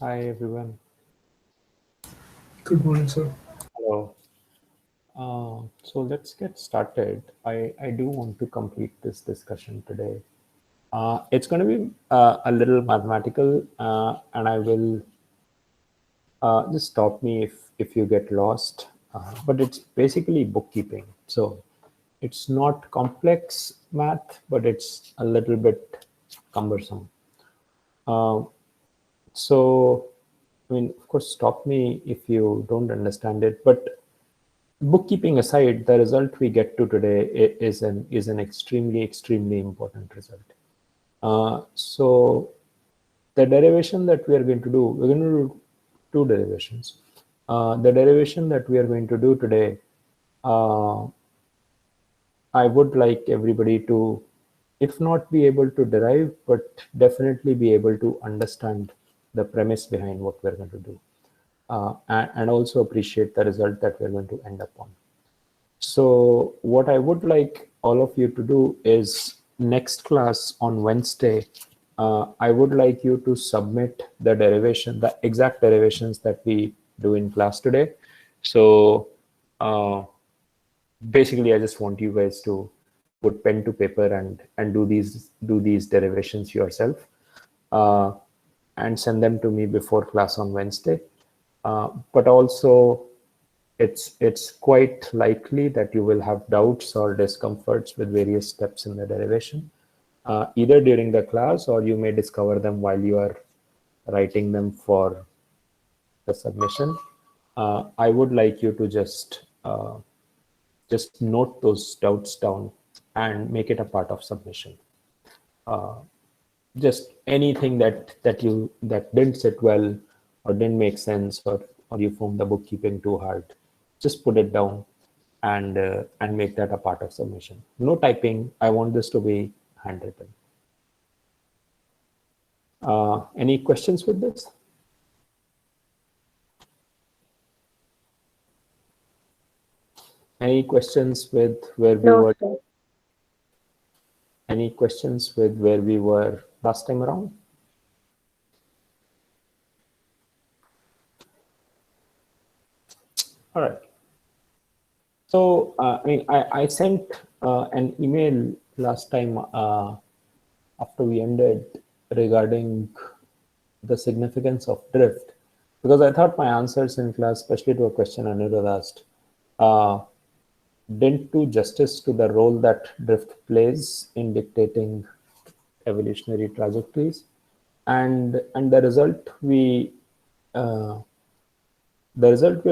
Hi everyone. Good morning, sir. Hello. So let's get started. I do want to complete this discussion today. It's going to be a little mathematical, and I will just stop me if you get lost. But it's basically bookkeeping. So it's not complex math, but it's a little bit cumbersome. Uh, so, I mean, of course, stop me if you don't understand it. But bookkeeping aside, the result we get to today is an extremely important result. So the derivation that we are going to do, we're going to do two derivations. The derivation that we are going to do today, uh, I would like everybody to, if not be able to derive, but definitely be able to understand the premise behind what we're going to do, and also appreciate the result that we're going to end up on. So what I would like all of you to do is next class on Wednesday, I would like you to submit the derivation, the exact derivations that we do in class today. So basically, I just want you guys to put pen to paper and do these derivations yourself, uh, and send them to me before class on Wednesday. But also, it's quite likely that you will have doubts or discomforts with various steps in the derivation, either during the class or you may discover them while you are writing them for the submission. I would like you to just note those doubts down and make it a part of submission. Just anything that didn't sit well or didn't make sense, or you found the bookkeeping too hard, just put it down and make that a part of submission. No typing. I want this to be handwritten. Any questions with this? Any questions with where we No, were? sir. Any questions with where we were last time around? All right. So, I sent an email last time after we ended regarding the significance of drift, because I thought my answers in class, especially to a question Anirudh asked, uh, didn't do justice to the role that drift plays in dictating evolutionary trajectories, and uh, the result we are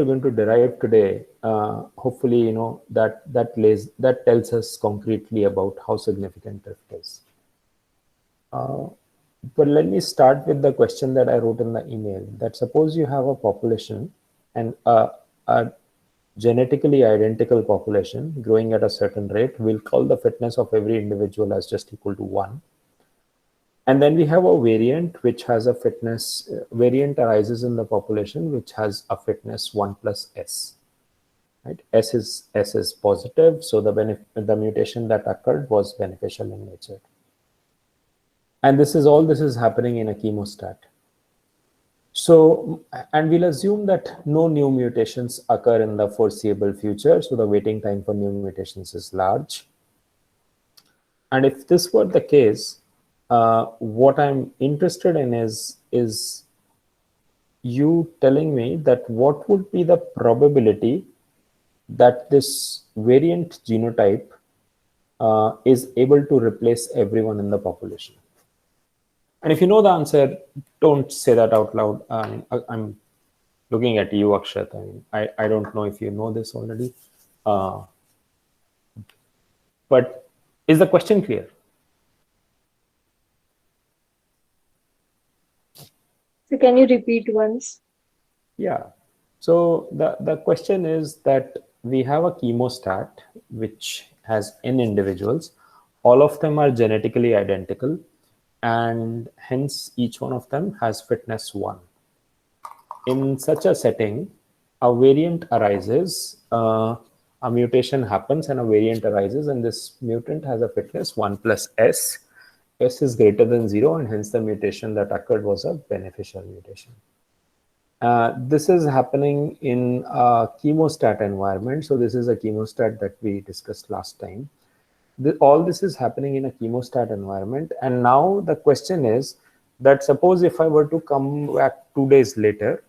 going to derive today, hopefully, that tells us concretely about how significant drift is. But let me start with the question that I wrote in the email, that suppose you have a population, and a genetically identical population growing at a certain rate. We'll call the fitness of every individual as just equal to 1. And then we have a variant which has a fitness, variant arises in the population which has a fitness 1 plus S. Right? S is positive, so the mutation that occurred was beneficial in nature. And this is happening in a chemostat. So, and we'll assume that no new mutations occur in the foreseeable future, so the waiting time for new mutations is large. And if this were the case, what I'm interested in is you telling me that what would be the probability that this variant genotype is able to replace everyone in the population. And if you know the answer, don't say that out loud. I'm looking at you, Akshat. I don't know if you know this already. Uh, but is the question clear? So can you repeat once? Yeah. So the question is that we have a chemostat which has n individuals. All of them are genetically identical, and hence each one of them has fitness 1. In such a setting, a variant arises, a mutation happens and a variant arises, and this mutant has a fitness 1 plus S. S is greater than 0, and hence the mutation that occurred was a beneficial mutation. This is happening in a chemostat environment. So this is a chemostat that we discussed last time. All this is happening in a chemostat environment. And now the question is that suppose if I were to come back 2 days later,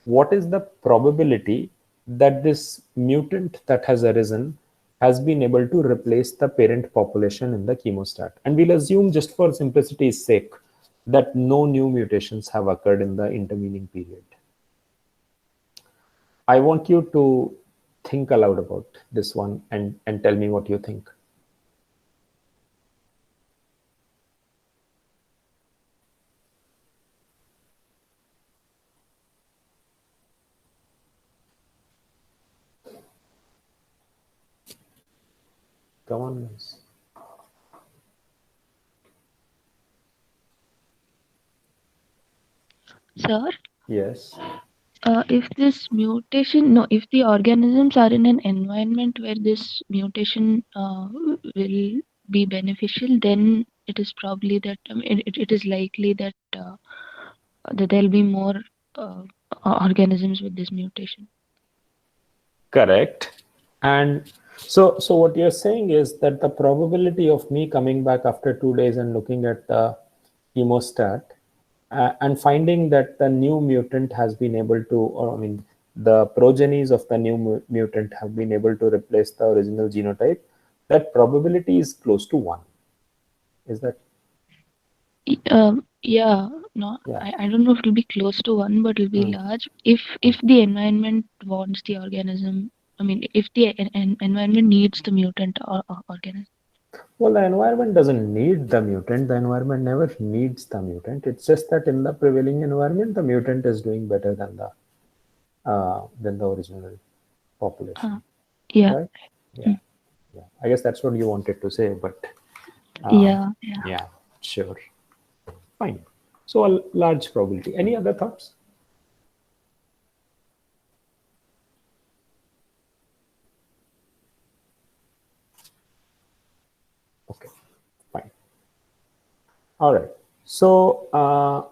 what is the probability that this mutant that has arisen has been able to replace the parent population in the chemostat? And we'll assume, just for simplicity's sake, that no new mutations have occurred in the intervening period. I want you to think aloud about this one and tell me what you think. Come on, miss. Sir, Yes. if this mutation, no, if the organisms are in an environment where this mutation will be beneficial, then it is probably that it is likely that that there'll be more uh, organisms with this mutation. Correct. And so what you're saying is that the probability of me coming back after 2 days and looking at the hemostat and finding that the new mutant has been able to, or I mean, the progenies of the new mutant have been able to replace the original genotype, that probability is close to 1. Is that? Yeah, no, Yeah. I don't know if it'll be close to one, but it'll be large. If the environment wants the organism, I mean, if the environment needs the mutant or organism. Well, the environment doesn't need the mutant. The environment never needs the mutant. It's just that in the prevailing environment, the mutant is doing better than the original population. Yeah. Right? Yeah. Yeah. I guess that's what you wanted to say, but Yeah. yeah, sure. Fine. So a large probability. Any other thoughts? Okay, fine. All right. So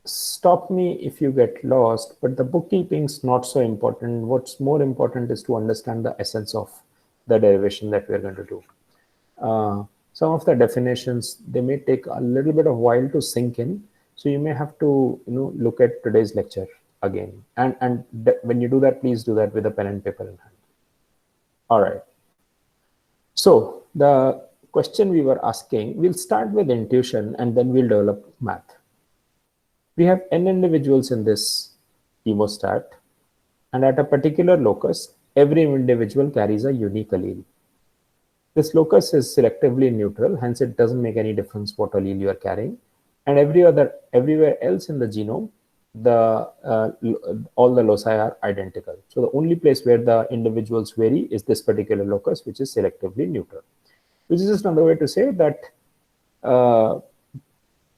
stop me if you get lost, but the bookkeeping's not so important. What's more important is to understand the essence of the derivation that we're going to do. Some of the definitions, they may take a little bit of while to sink in. So you may have to, look at today's lecture again. And when you do that, please do that with a pen and paper in hand. All right. So the question we were asking, we'll start with intuition and then we'll develop math. We have n individuals in this hemostat, and at a particular locus, every individual carries a unique allele. This locus is selectively neutral, hence it doesn't make any difference what allele you are carrying. And everywhere else in the genome, all the loci are identical. So the only place where the individuals vary is this particular locus, which is selectively neutral. Which is just another way to say that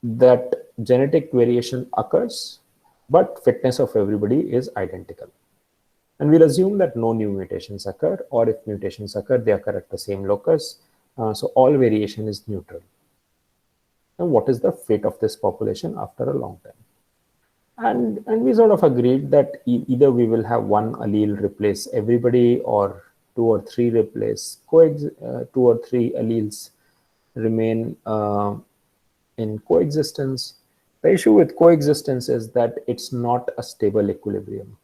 that genetic variation occurs, but fitness of everybody is identical. And we'll assume that no new mutations occur, or if mutations occur, they occur at the same locus. So all variation is neutral. And what is the fate of this population after a long time? And we sort of agreed that either we will have one allele replace everybody, or two or three alleles remain in coexistence. The issue with coexistence is that it's not a stable equilibrium.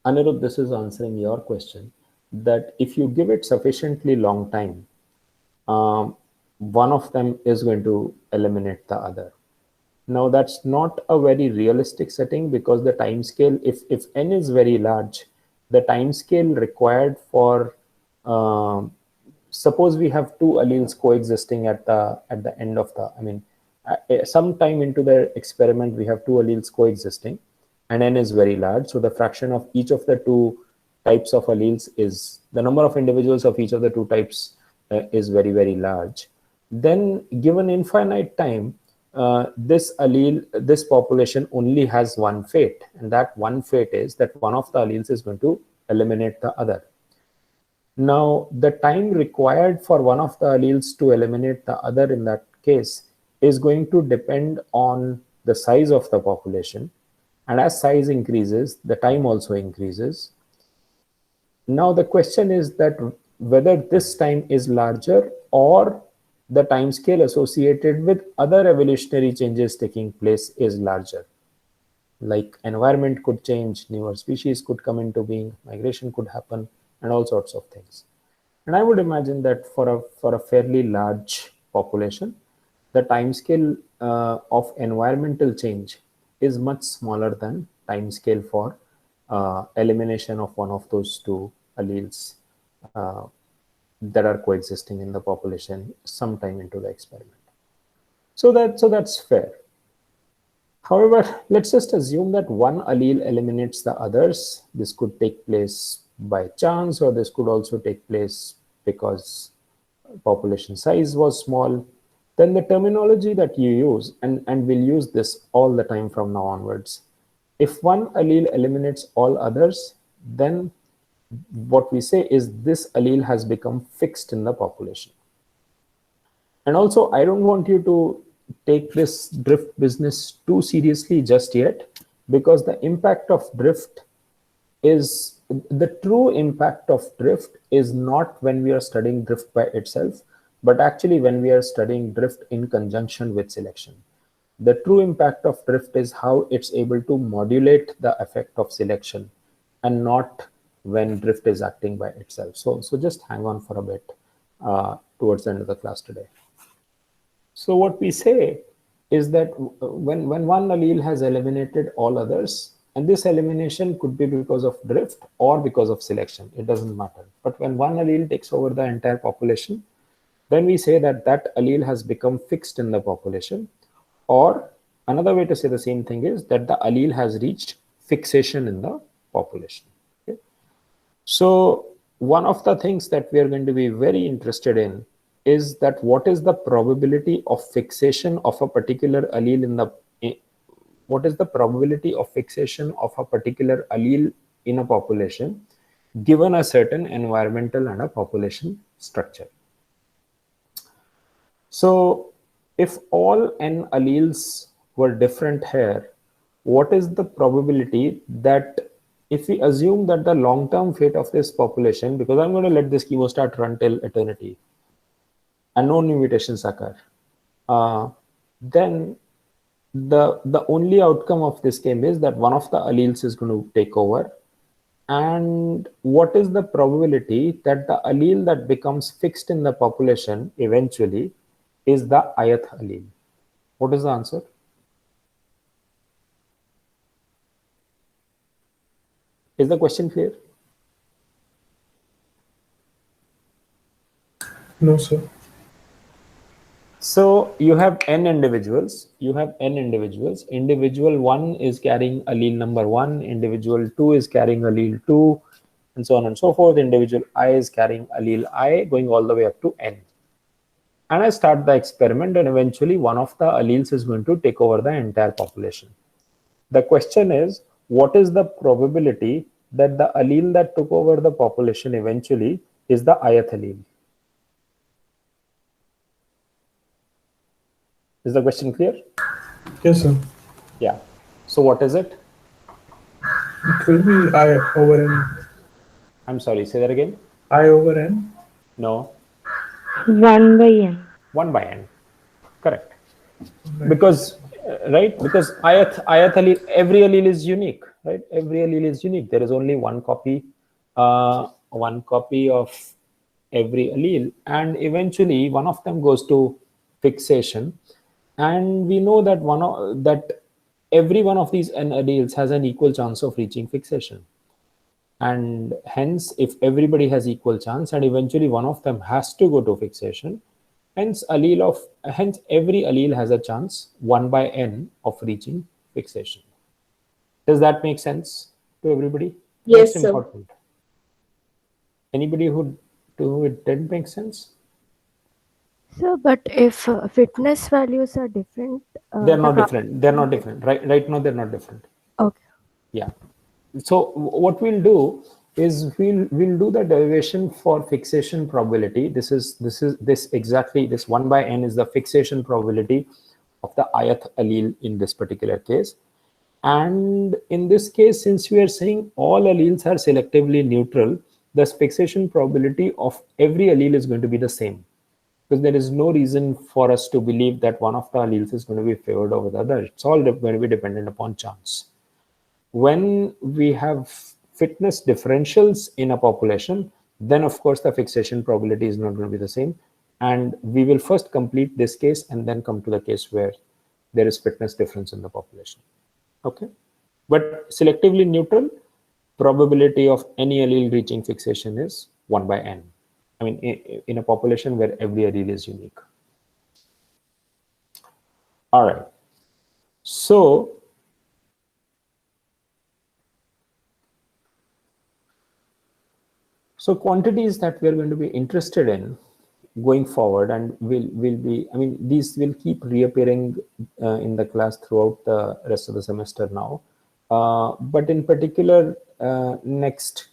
Anirudh, this is answering your question, that if you give it sufficiently long time, one of them is going to eliminate the other. Now, that's not a very realistic setting, because the time scale, if n is very large, the time scale required for, suppose we have two alleles coexisting at the end of sometime into the experiment, we have two alleles coexisting, and n is very large. So the fraction of each of the two types of alleles is, the number of individuals of each of the two types is very, very large. Then given infinite time, this population only has one fate, and that one fate is that one of the alleles is going to eliminate the other. Now, the time required for one of the alleles to eliminate the other in that case is going to depend on the size of the population, and as size increases, the time also increases. Now the question is that whether this time is larger or the time scale associated with other evolutionary changes taking place is larger. Like environment could change, newer species could come into being, migration could happen, and all sorts of things. And I would imagine that for a fairly large population, the timescale of environmental change is much smaller than timescale for elimination of one of those two alleles that are coexisting in the population sometime into the experiment. So that's fair. However, let's just assume that one allele eliminates the others. This could take place by chance, or this could also take place because population size was small. Then the terminology that you use, and we'll use this all the time from now onwards. If one allele eliminates all others, then what we say is this allele has become fixed in the population. And also, I don't want you to take this drift business too seriously just yet, because the impact of drift is, the true impact of drift is not when we are studying drift by itself, but actually when we are studying drift in conjunction with selection. The true impact of drift is how it's able to modulate the effect of selection, and not when drift is acting by itself. So just hang on for a bit towards the end of the class today. So what we say is that when one allele has eliminated all others, and this elimination could be because of drift or because of selection, it doesn't matter. But when one allele takes over the entire population, then we say that that allele has become fixed in the population. Or another way to say the same thing is that the allele has reached fixation in the population. Okay? So one of the things that we are going to be very interested in is that what is the probability of fixation of a particular allele in the, what is the probability of fixation of a particular allele in a population given a certain environmental and a population structure. So if all n alleles were different here, what is the probability that if we assume that the long-term fate of this population, because I'm going to let this chemostat run till eternity, and no new mutations occur, then the only outcome of this game is that one of the alleles is going to take over. And what is the probability that the allele that becomes fixed in the population eventually is the ith allele? What is the answer? Is the question clear? No, sir. So you have n individuals. You have n individuals. Individual 1 is carrying allele number 1. Individual 2 is carrying allele 2, and so on and so forth. Individual I is carrying allele I, going all the way up to n. And I start the experiment, and eventually one of the alleles is going to take over the entire population. The question is, what is the probability that the allele that took over the population eventually is the ith allele? Is the question clear? Yes, sir. Yeah. So what is it? It will be I over n. I'm sorry, say that again. I over n. No. 1 by n. 1 by n. Correct. Right. Because, right? Because ith allele, every allele is unique, right? Every allele is unique. There is only one copy of every allele, and eventually one of them goes to fixation. And we know that every one of these n alleles has an equal chance of reaching fixation. And hence, if everybody has equal chance and eventually one of them has to go to fixation, hence every allele has a chance 1 by n of reaching fixation. Does that make sense to everybody? Yes, That's sir. important. Anybody who it didn't make sense? So, but if fitness values are different, They're not different. They're not different. Right now, they're not different. Okay. Yeah. So what we'll do is we'll do the derivation for fixation probability. This 1 by n is the fixation probability of the ith allele in this particular case. And in this case, since we are saying all alleles are selectively neutral, the fixation probability of every allele is going to be the same, because there is no reason for us to believe that one of the alleles is going to be favored over the other. It's all going to be dependent upon chance. When we have fitness differentials in a population, then of course the fixation probability is not going to be the same. And we will first complete this case and then come to the case where there is fitness difference in the population. Okay, but selectively neutral, probability of any allele reaching fixation is 1 by n. I mean, in a population where every allele is unique. All right. So quantities that we are going to be interested in going forward, and will be, I mean, these will keep reappearing in the class throughout the rest of the semester now. But in particular, next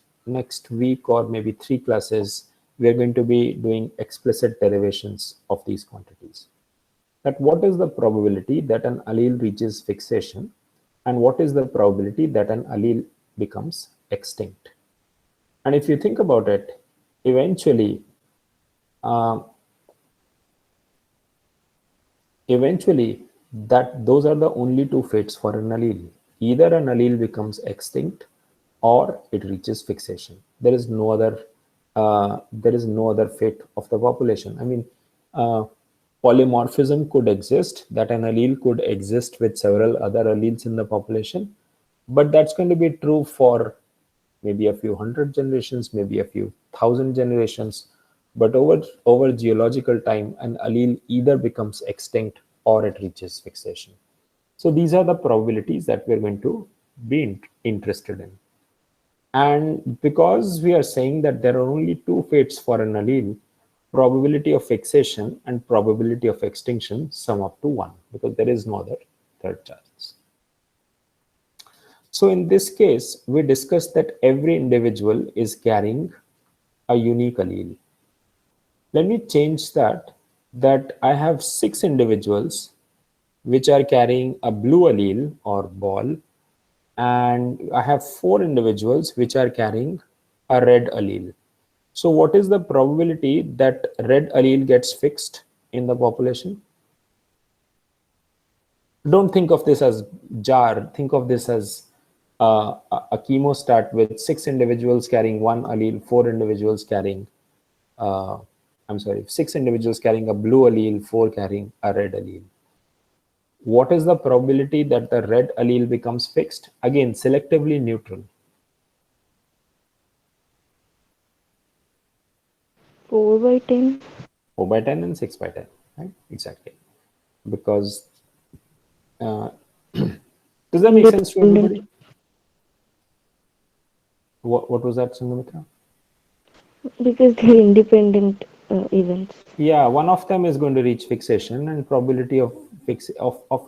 week or maybe 3 classes, we are going to be doing explicit derivations of these quantities. That what is the probability that an allele reaches fixation, and what is the probability that an allele becomes extinct. And if you think about it, eventually that those are the only 2 fates for an allele. Either an allele becomes extinct or it reaches fixation. There is no other fate of the population. I mean, polymorphism could exist, that an allele could exist with several other alleles in the population, but that's going to be true for maybe a few hundred generations, maybe a few thousand generations. But over geological time, an allele either becomes extinct or it reaches fixation. So these are the probabilities that we're going to be interested in. And because we are saying that there are only 2 fates for an allele, probability of fixation and probability of extinction sum up to 1, because there is no other third chance. So in this case, we discussed that every individual is carrying a unique allele. Let me change that I have 6 individuals which are carrying a blue allele or ball, and I have 4 individuals which are carrying a red allele. So what is the probability that red allele gets fixed in the population? Don't think of this as jar. Think of this as a chemostat with 6 individuals carrying one allele, 4 individuals carrying 6 individuals carrying a blue allele, 4 carrying a red allele. What is the probability that the red allele becomes fixed? Again, selectively neutral. 4 by 10. 4 by 10 and 6 by 10, right? Exactly. Because does that make sense to everybody? What was that, Sanghamitra? Because they're independent events. Yeah, one of them is going to reach fixation, and probability of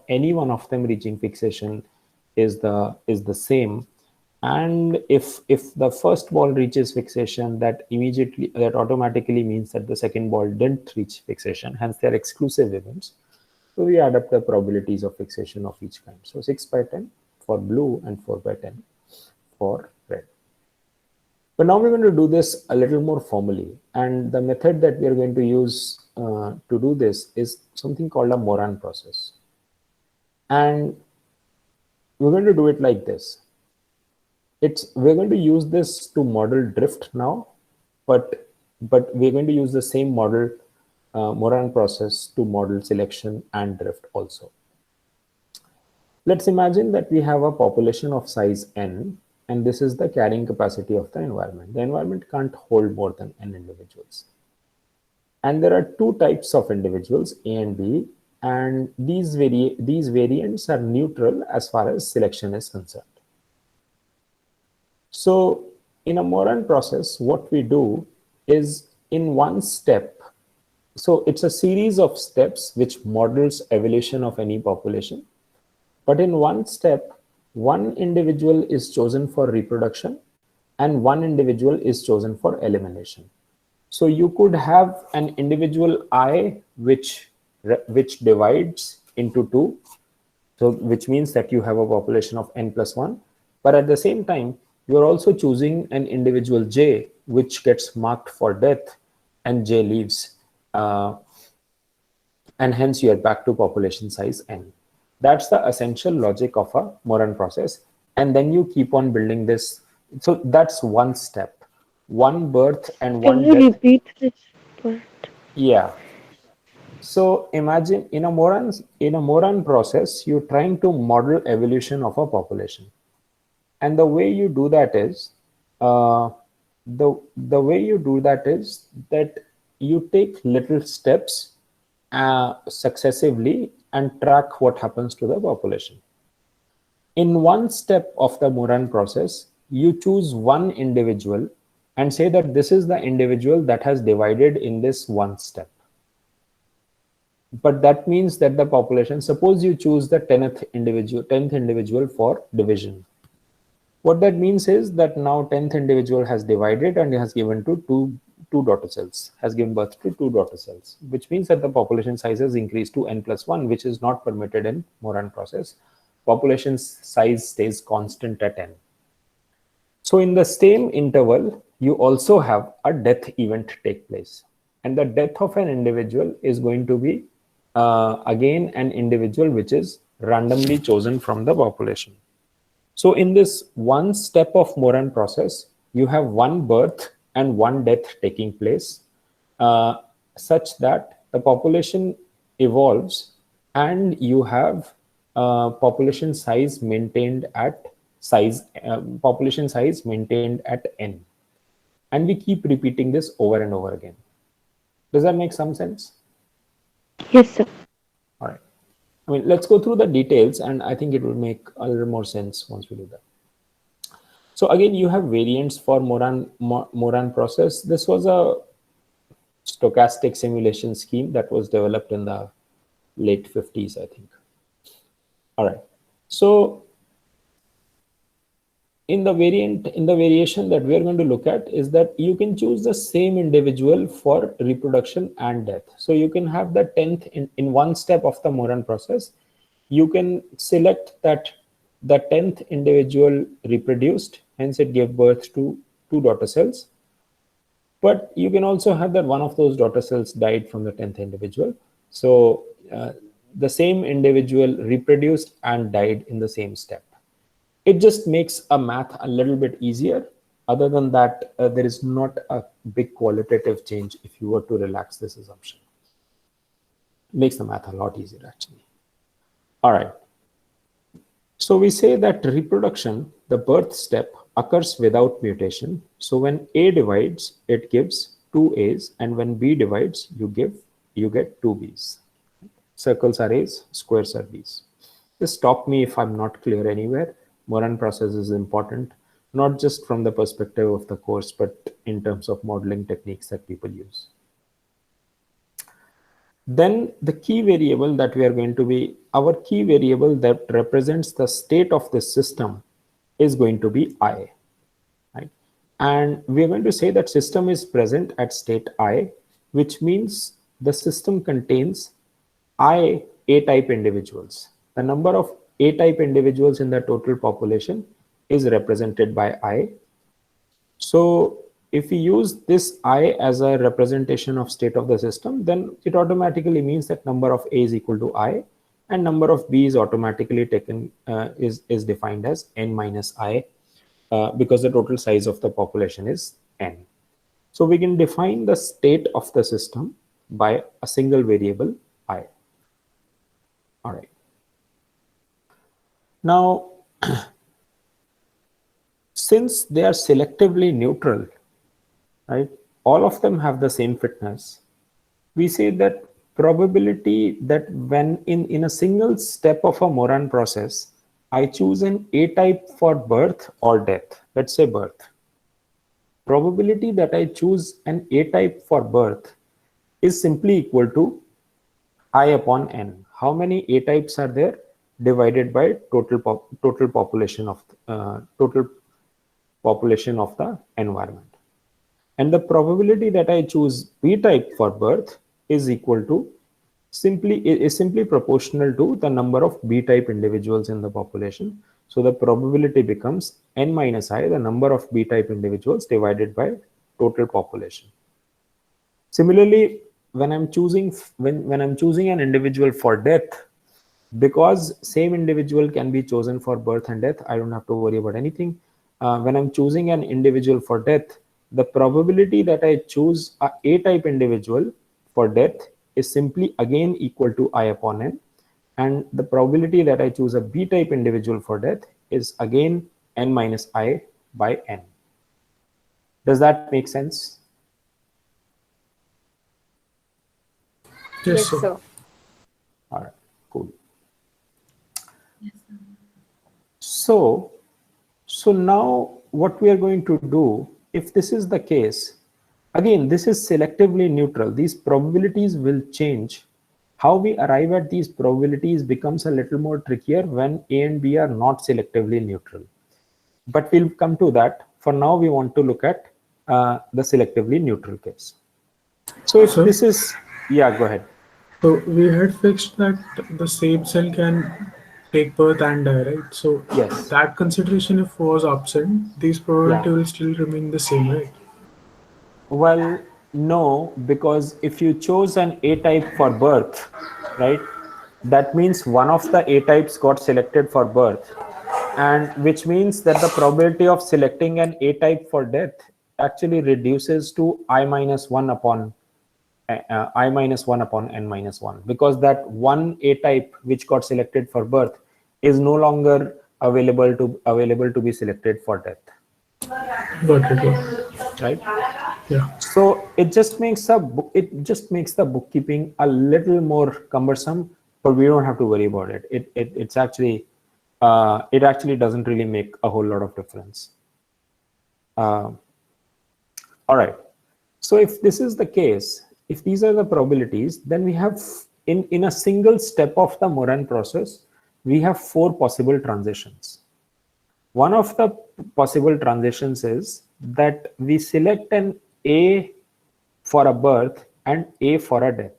any one of them reaching fixation is the same. And if the first ball reaches fixation, that automatically means that the second ball didn't reach fixation. Hence, they're exclusive events. So we add up the probabilities of fixation of each kind. So 6 by 10 for blue and 4 by 10 for red. But now we're going to do this a little more formally. And the method that we are going to use to do this is something called a Moran process. And we're going to do it like this. We're going to use this to model drift now, but we're going to use the same model Moran process to model selection and drift also. Let's imagine that we have a population of size n, and this is the carrying capacity of the environment. The environment can't hold more than n individuals. And there are 2 types of individuals, A and B, and these variants are neutral as far as selection is concerned. So in a Moran process, what we do is in one step, so it's a series of steps which models evolution of any population. But in one step, one individual is chosen for reproduction and one individual is chosen for elimination. So you could have an individual I which divides into 2, so which means that you have a population of n plus 1. But at the same time, you are also choosing an individual j, which gets marked for death, and j leaves. And hence you are back to population size n. That's the essential logic of a Moran process. And then you keep on building this. So that's one step, one birth and Can one you death. repeat this part? Yeah. So imagine in a Moran process, you're trying to model evolution of a population. And the way you do that is, the way you do that is that you take little steps successively and track what happens to the population. In one step of the Moran process, you choose one individual and say that this is the individual that has divided in this one step. But that means that the population, suppose you choose the 10th individual for division. What that means is that now 10th individual has divided and has given to two daughter cells, has given birth to 2 daughter cells, which means that the population size has increased to n plus 1, which is not permitted in Moran process. Population size stays constant at n. So in the same interval, you also have a death event take place. And the death of an individual is going to be, again, an individual which is randomly chosen from the population. So in this one step of Moran process, you have one birth and one death taking place, such that the population evolves and you have population size maintained at population size maintained at n. And we keep repeating this over and over again. Does that make some sense? Yes, sir. All right. I mean, let's go through the details, and I think it will make a little more sense once we do that. So again, you have variants for Moran process. This was a stochastic simulation scheme that was developed in the late 50s, I think. All right. So in the variation that we are going to look at is that you can choose the same individual for reproduction and death. So you can have the 10th in one step of the Moran process. You can select that the 10th individual reproduced, hence it gave birth to 2 daughter cells. But you can also have that one of those daughter cells died from the 10th individual. So the same individual reproduced and died in the same step. It just makes a math a little bit easier. Other than that, there is not a big qualitative change if you were to relax this assumption. It makes the math a lot easier, actually. All right. So we say that reproduction, the birth step, occurs without mutation. So when A divides, it gives 2 A's, and when B divides, you get 2 B's. Circles are A's, squares are B's. Just stop me if I'm not clear anywhere. Moran process is important, not just from the perspective of the course, but in terms of modeling techniques that people use. Then the key variable that we are going to be, our key variable that represents the state of this system is going to be I, right? And we're going to say that system is present at state I, which means the system contains I A-type individuals. The number of A-type individuals in the total population is represented by I. So if we use this I as a representation of state of the system, then it automatically means that number of A is equal to I, and number of B is automatically taken, is defined as n minus I, because the total size of the population is n. So we can define the state of the system by a single variable I. All right. Now, since they are selectively neutral, right, all of them have the same fitness, we say that probability that when in a single step of a Moran process, I choose an A-type for birth or death, let's say birth. Probability that I choose an A-type for birth is simply equal to I upon n. How many A-types are there divided by total population of the environment. And the probability that I choose B-type for birth is equal to is simply proportional to the number of B-type individuals in the population. So the probability becomes n minus I, the number of B-type individuals divided by total population. Similarly, when I'm choosing an individual for death, because same individual can be chosen for birth and death, I don't have to worry about anything. When I'm choosing an individual for death, the probability that I choose a A-type individual for death is simply again equal to I upon n, and the probability that I choose a B-type individual for death is again n minus I by n. Does that make sense? Yes, sir. All right, cool. So now what we are going to do, if this is the case, again, this is selectively neutral. These probabilities will change. How we arrive at these probabilities becomes a little more trickier when A and B are not selectively neutral. But we'll come to that. For now, we want to look at the selectively neutral case. So if Sir? this is, yeah, go ahead. So we had fixed that the same cell can take birth and die, right? So Yes. that consideration, if was absent, these probability will still remain the same, right? Well, no, because if you chose an A type for birth, right, that means one of the A types got selected for birth, and which means that the probability of selecting an A type for death actually reduces to I minus 1 upon I minus 1 upon n minus 1, because that one A type which got selected for birth is no longer available to be selected for death. Got it. Right? Yeah. So it just makes the bookkeeping a little more cumbersome, but we don't have to worry about it. It actually doesn't really make a whole lot of difference. All right. So if this is the case, if these are the probabilities, then we have in a single step of the Moran process, we have 4 possible transitions. One of the possible transitions is that we select an A for a birth and A for a death.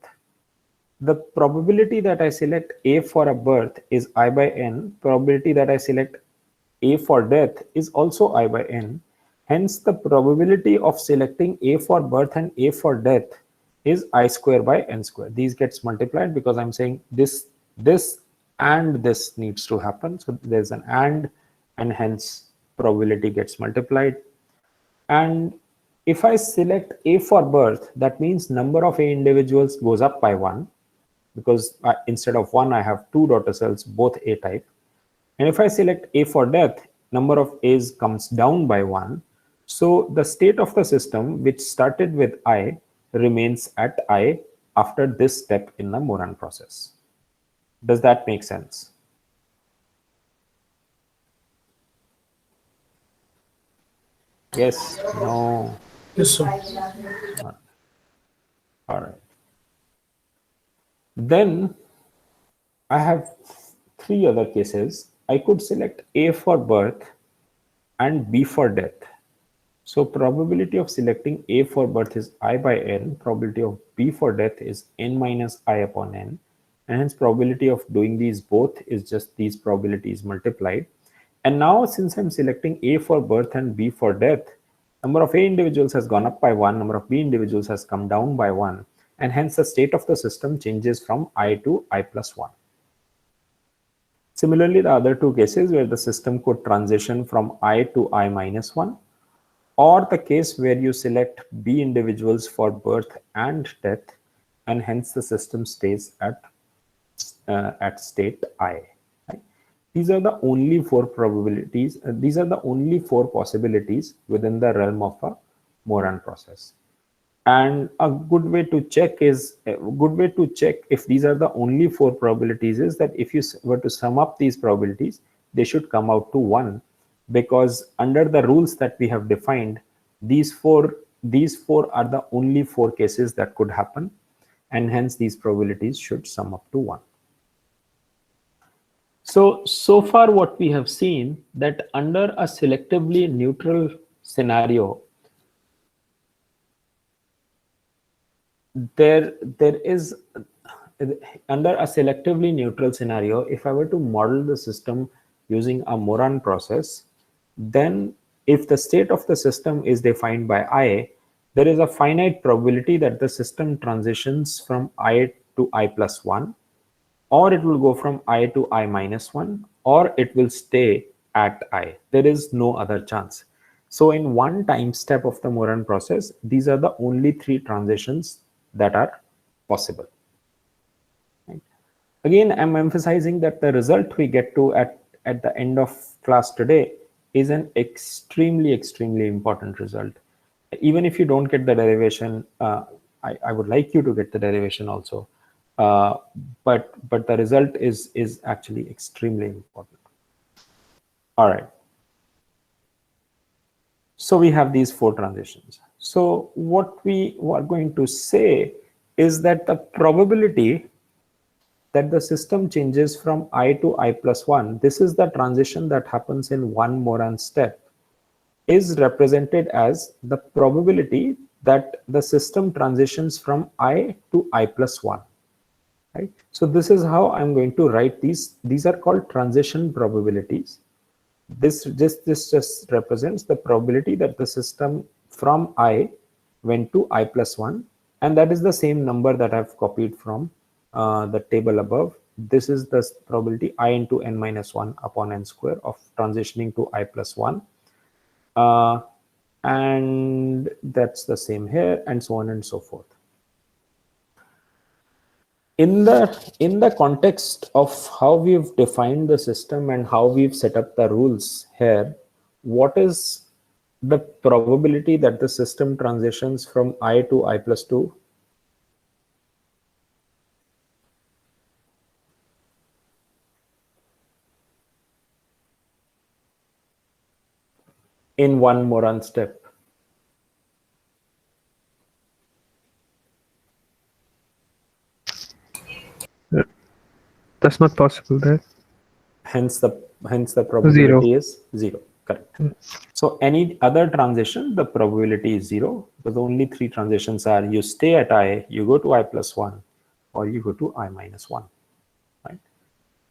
The probability that I select A for a birth is I by n. Probability that I select A for death is also I by n. Hence, the probability of selecting A for birth and A for death is I square by n square. These gets multiplied because I'm saying this and this needs to happen. So there's an and hence probability gets multiplied. And if I select A for birth, that means number of A individuals goes up by 1, because instead of 1, I have 2 daughter cells, both A type. And if I select A for death, number of A's comes down by 1. So the state of the system, which started with I, remains at I after this step in the Moran process. Does that make sense? Yes, no. Yes, sir. All right. Then I have 3 other cases. I could select A for birth and B for death. So probability of selecting A for birth is I by n, probability of B for death is n minus I upon n, and hence probability of doing these both is just these probabilities multiplied. And now since I'm selecting A for birth and B for death, number of A individuals has gone up by 1, number of B individuals has come down by 1, and hence the state of the system changes from I to I plus 1. Similarly, the other 2 cases where the system could transition from I to I minus 1, or the case where you select B individuals for birth and death, and hence the system stays at state I. Right? These are the only 4 probabilities. These are the only 4 possibilities within the realm of a Moran process. And a good way to check if these are the only 4 probabilities is that if you were to sum up these probabilities, they should come out to 1, because under the rules that we have defined, these four are the only 4 cases that could happen, and hence these probabilities should sum up to 1. So far what we have seen, that under a selectively neutral scenario, there is under a selectively neutral scenario, if I were to model the system using a Moran process, then if the state of the system is defined by I, there is a finite probability that the system transitions from I to I plus 1, or it will go from I to I minus 1, or it will stay at I. There is no other chance. So in one time step of the Moran process, these are the only three transitions that are possible. Right? Again, I'm emphasizing that the result we get to at the end of class today is an extremely important result. Even if you don't get the derivation, I would like you to get the derivation also. But the result is actually extremely important. All right. So we have these four transitions. So what we are going to say is that the probability that the system changes from I to I plus 1, this is the transition that happens in one Moran step, is represented as the probability that the system transitions from I to I plus 1. Right? So this is how I'm going to write these. These are called transition probabilities. This just represents the probability that the system from I went to I plus 1, and that is the same number that I've copied from the table above. This is the probability I into n minus 1 upon n square of transitioning to I plus 1. And that's the same here, and so on and so forth. In the context of how we've defined the system and how we've set up the rules here, what is the probability that the system transitions from I to I plus 2? In one Moran step? That's not possible, right? Hence the probability is 0. Correct. So any other transition, the probability is 0, because only three transitions are: you stay at I, you go to I plus 1, or you go to I minus 1. Right?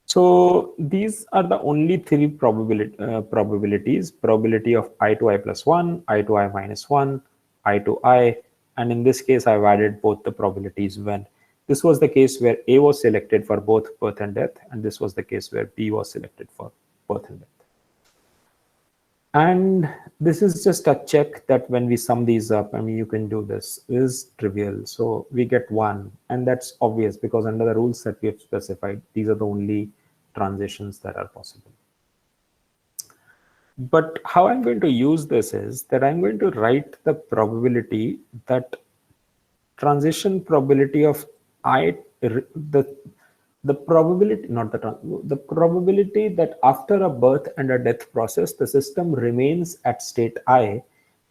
So these are the only three probabilities: probability of I to I plus 1, I to I minus 1, I to I, and in this case I've added both the probabilities when. This was the case where A was selected for both birth and death, and this was the case where B was selected for birth and death. And this is just a check that when we sum these up, I mean, you can do this, is trivial. So we get 1, and that's obvious because under the rules that we have specified, these are the only transitions that are possible. But how I'm going to use this is that I'm going to write the probability that transition probability of I, the probability, not the probability that after a birth and a death process, the system remains at state I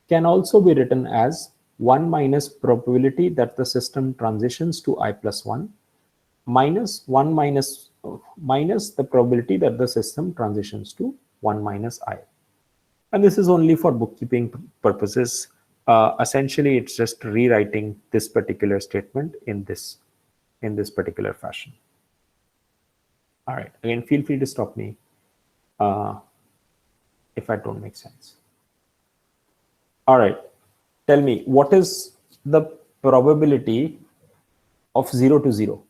can also be written as 1 minus probability that the system transitions to I plus 1 minus 1 minus the probability that the system transitions to 1 minus I. And this is only for bookkeeping purposes. Essentially, it's just rewriting this particular statement in this particular fashion. All right. Again, feel free to stop me if I don't make sense. All right. Tell me, what is the probability of 0 to 0?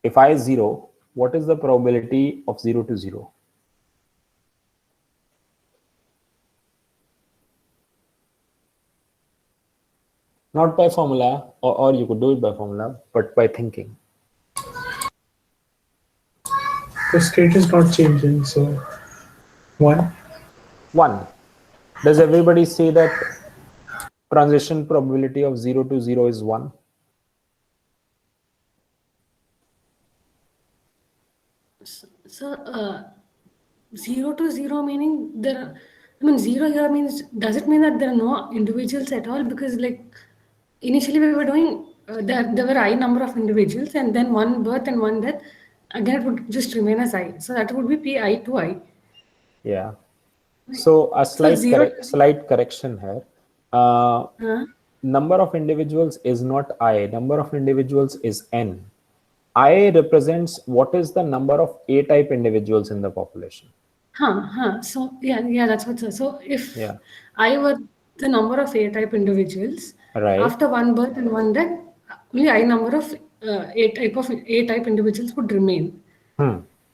If I is 0, what is the probability of 0 to 0? Not by formula, or you could do it by formula, but by thinking. The state is not changing, so 1. 1. Does everybody say that transition probability of 0 to 0 is 1? So, 0 to 0 meaning there. I mean, 0 here means, does it mean that there are no individuals at all? Because like initially we were doing there were I number of individuals, and then one birth and one death. Again, it would just remain as I. So that would be Pi to I. Yeah. So a slight correction here. Huh? number of individuals is not I, number of individuals is N. I represents what is the number of A-type individuals in the population. So yeah, that's what. So if Yeah, I were the number of A-type individuals right. after one birth and one death, only I number of A-type individuals would remain.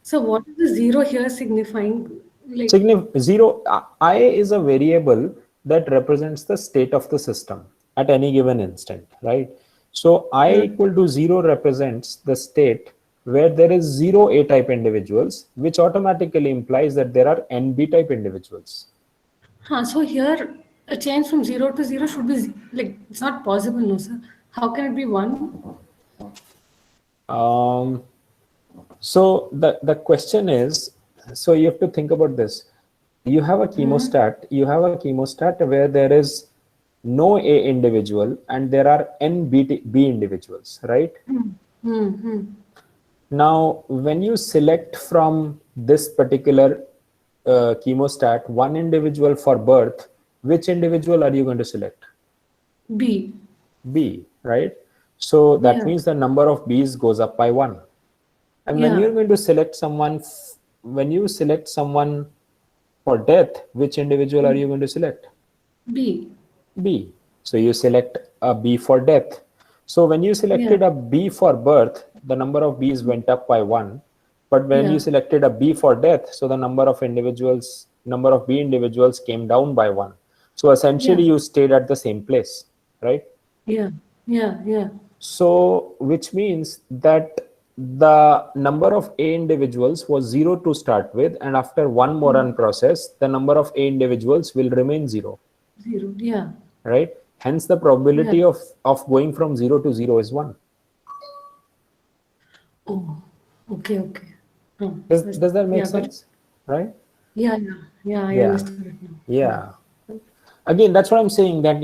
So what is the zero here signifying? Like, Zero, I is a variable that represents the state of the system at any given instant, right? So I equal to 0 represents the state where there is 0 A-type individuals, which automatically implies that there are n B-type individuals. so here a change from 0 to 0 should be like it's not possible, no sir. How can it be 1? Um, so the question is, so you have to think about this. You have a chemostat where there is no A individual and there are n B individuals, right? Now, when you select from this particular chemostat one individual for birth, which individual are you going to select? B. B, right? So that Yeah. means the number of B's goes up by 1. And when Yeah. you're going to select someone, when you select someone for death, which individual are you going to select? B. B. So you select a B for death. So when you selected a B for birth, the number of B's went up by 1. But when you selected a B for death, so the number of B individuals came down by 1. So essentially you stayed at the same place, right? Yeah. So which means that the number of A individuals was 0 to start with, and after one more run process, the number of A individuals will remain 0. 0. Yeah. Right? Hence the probability of going from 0 to 0 is 1. Oh, okay. Does that make Yeah, but sense? Right? yeah, I understood it now. Yeah. Again, that's what I'm saying, that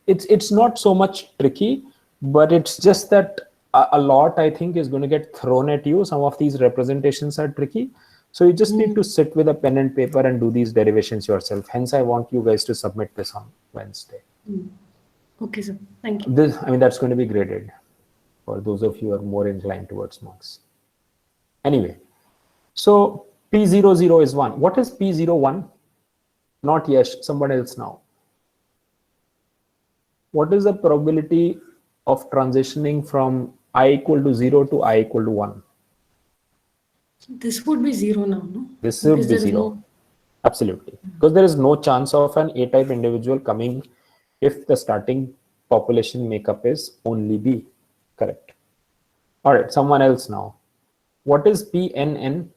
it's not so much tricky, but it's just that a lot, I think, is going to get thrown at you. Some of these representations are tricky. So you just need to sit with a pen and paper and do these derivations yourself. Hence, I want you guys to submit this on Wednesday. Okay, sir. Thank you. That's going to be graded for those of you who are more inclined towards marks. Anyway, so P00 is 1. What is P01? Not Yash, someone else now. What is the probability of transitioning from I equal to 0 to I equal to 1? This would be 0 now, no? This would be 0. Absolutely. Because there is no chance of an A-type individual coming if the starting population makeup is only B. Correct. All right, someone else now. What is PNN?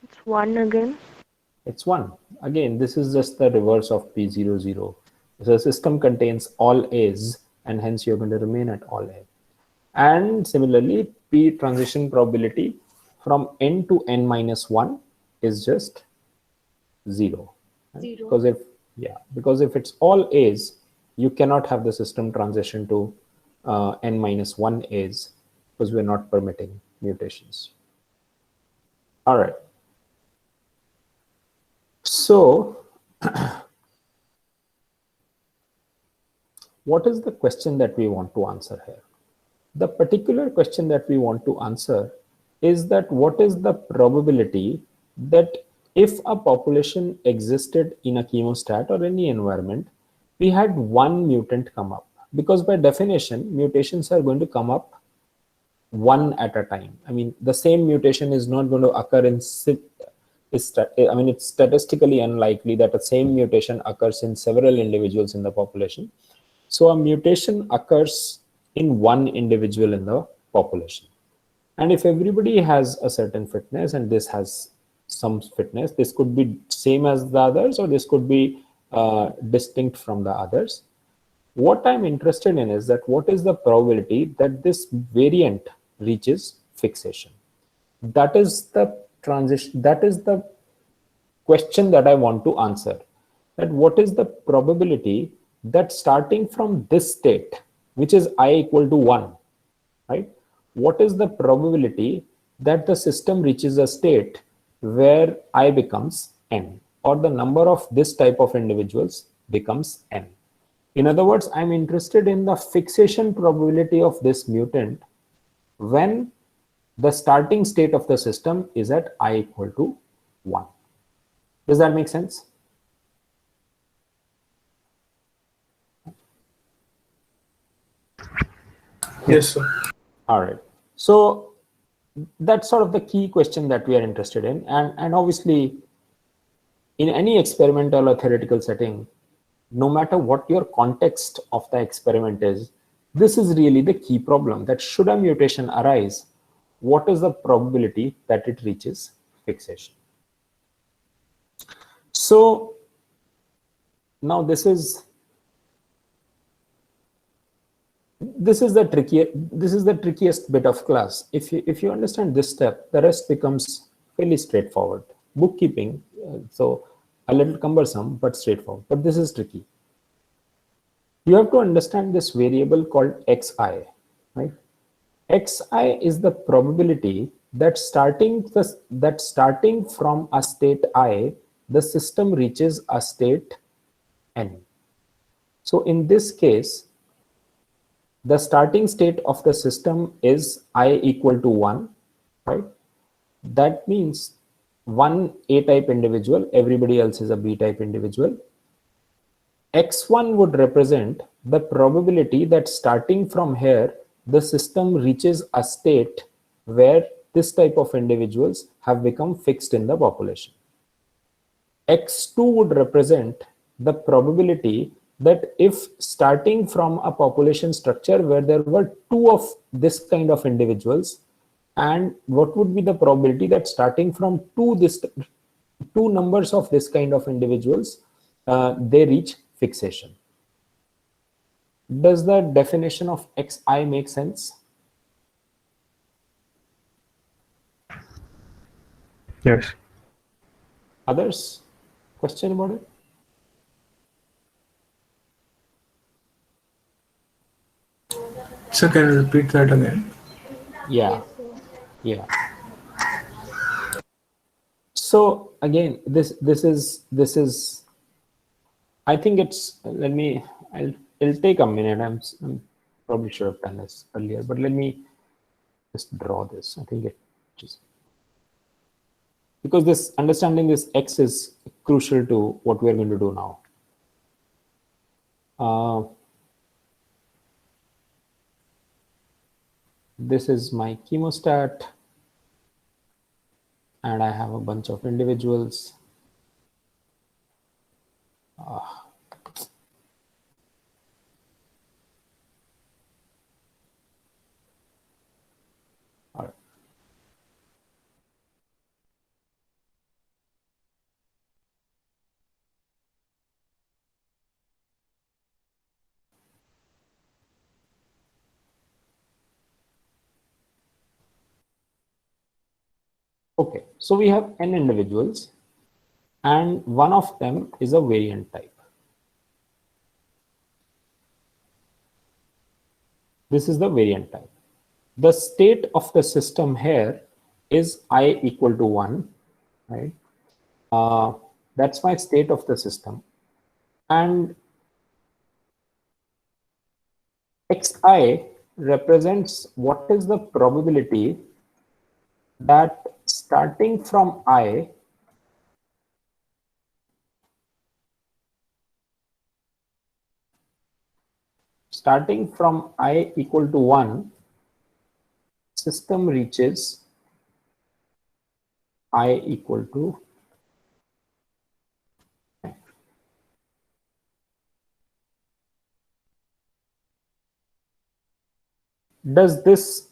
It's 1 again. It's 1. Again, this is just the reverse of P00. The system contains all A's, and hence you're going to remain at all A. And similarly, P transition probability from n to n minus 1 is just 0. Right? Because if it's all A's, you cannot have the system transition to n minus 1 A's, because we're not permitting mutations. All right. So, what is the question that we want to answer here? The particular question that we want to answer is that what is the probability that if a population existed in a chemostat or any environment, we had one mutant come up? Because by definition, mutations are going to come up one at a time. I mean, the same mutation is not going to occur in it's statistically unlikely that the same mutation occurs in several individuals in the population. So a mutation occurs in one individual in the population. And if everybody has a certain fitness and this has some fitness, this could be same as the others, or this could be distinct from the others. What I'm interested in is that what is the probability that this variant reaches fixation? That is the transition. That is the question that I want to answer. That what is the probability that starting from this state, which is I equal to 1, right? What is the probability that the system reaches a state where I becomes n, or the number of this type of individuals becomes n. In other words, I'm interested in the fixation probability of this mutant when the starting state of the system is at I equal to 1. Does that make sense? Yes, sir. All right. So that's sort of the key question that we are interested in. And obviously, in any experimental or theoretical setting, no matter what your context of the experiment is, this is really the key problem, that should a mutation arise, what is the probability that it reaches fixation? So now this is the trickiest bit of class. If you understand this step, the rest becomes fairly straightforward. Bookkeeping, so a little cumbersome but straightforward. But this is tricky. You have to understand this variable called xi, right? Xi is the probability that starting from a state I, the system reaches a state n. So in this case, the starting state of the system is I equal to 1, right? That means one A-type individual, everybody else is a B-type individual. X1 would represent the probability that starting from here, the system reaches a state where this type of individuals have become fixed in the population. X2 would represent the probability that if starting from a population structure where there were two of this kind of individuals, and what would be the probability that starting from two numbers of this kind of individuals, they reach fixation. Does the definition of xi make sense? Yes. Others? Question about it? So can you repeat that again? Yeah. Yeah. So again, this is I think it's, it'll take a minute. I'm probably should have done this earlier, but let me just draw this. I think it just, because this understanding this x is crucial to what we are going to do now. This is my chemostat, and I have a bunch of individuals. All right. Okay, so we have n individuals, and one of them is a variant type. This is the variant type. The state of the system here is I equal to 1, right? That's my state of the system. And xi represents what is the probability that starting from I, equal to 1, system reaches I equal to . Does this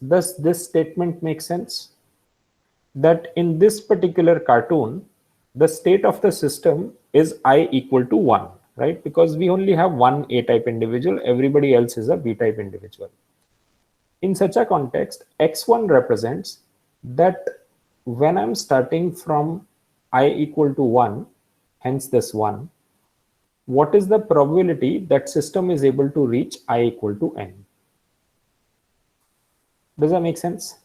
statement make sense? That in this particular cartoon, the state of the system is I equal to 1, right? Because we only have one A-type individual, everybody else is a B-type individual. In such a context, x1 represents that when I'm starting from I equal to 1, hence this 1, what is the probability that system is able to reach I equal to n? Does that make sense?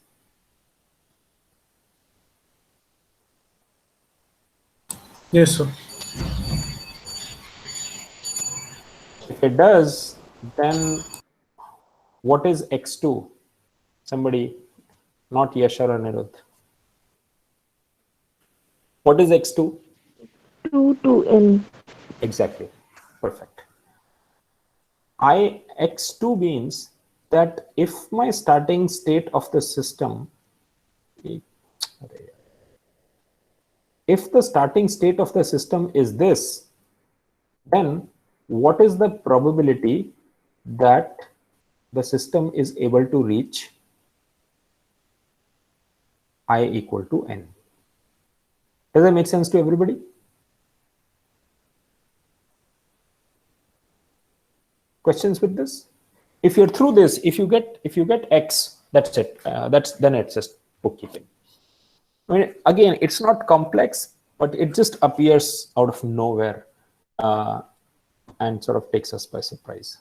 Yes, sir. If it does, then what is x2? Somebody, not Yashar or Niruddh. What is x2? 2 to n. Exactly. Perfect. X2 means that if my starting state of the system, if the starting state of the system is this, then what is the probability that the system is able to reach I equal to n? Does that make sense to everybody? Questions with this? If you're through this, if you get x, that's it. Then it's just bookkeeping. I mean, again, it's not complex, but it just appears out of nowhere and sort of takes us by surprise.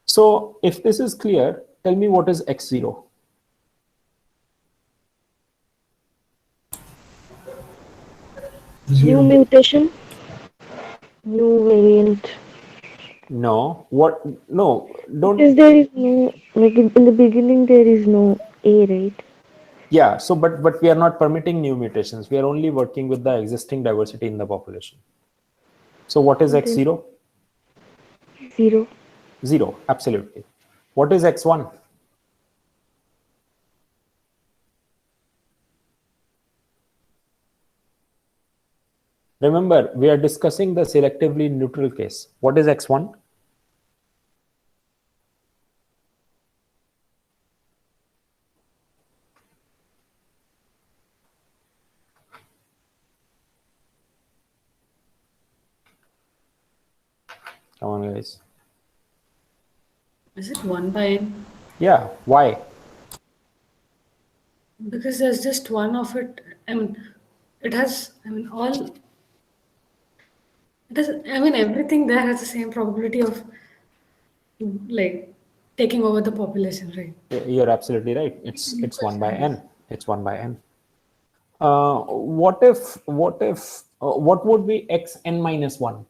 So if this is clear, tell me what is x0? New Zero. mutation, new variant. No, what? No, don't. Because there is no, like in the beginning, there is no A, right? Yeah. So, but we are not permitting new mutations. We are only working with the existing diversity in the population. So, what is Then x0? 0. 0. Absolutely. What is x1? Remember, we are discussing the selectively neutral case. What is x1? Come on, guys. Is it 1 by n? Yeah. Why? Because there's just one of it. I mean, it has, I mean, all, it has, I mean, everything there has the same probability of like taking over the population, right? You're absolutely right. It's 1 by n. It's 1 by n. What would be xn minus 1?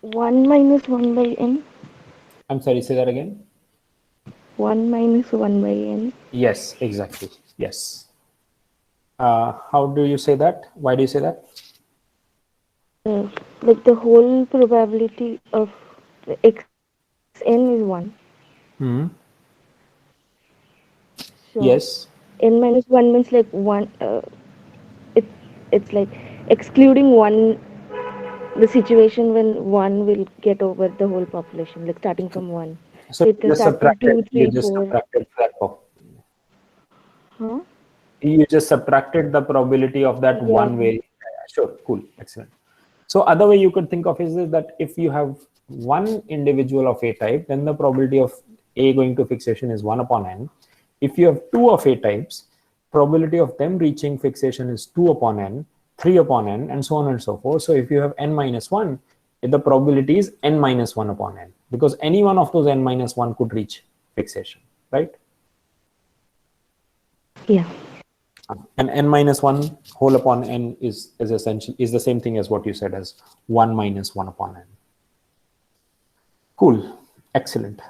1 minus 1 by n. I'm sorry, say that again. 1 minus 1 by n. Yes, exactly. Yes. How do you say that? Why do you say that? Like the whole probability of the xn is 1. Hmm. So Yes. n minus 1 means like 1. It, it's like excluding 1, the situation when 1 will get over the whole population, like starting from 1. So So it can start from 2, you 3, just 4. subtracted that. Huh? You just subtracted the probability of that Yeah. one way. Yeah, sure, cool, excellent. So other way you could think of is that if you have one individual of A type, then the probability of A going to fixation is 1 upon n. If you have two of A types, probability of them reaching fixation is 2 upon n, 3 upon n, and so on and so forth. So if you have n minus 1, the probability is n minus 1 upon n, because any one of those n minus 1 could reach fixation, right? Yeah. And n minus 1 whole upon n is essentially is the same thing as what you said as 1 minus 1 upon n. Cool. Excellent.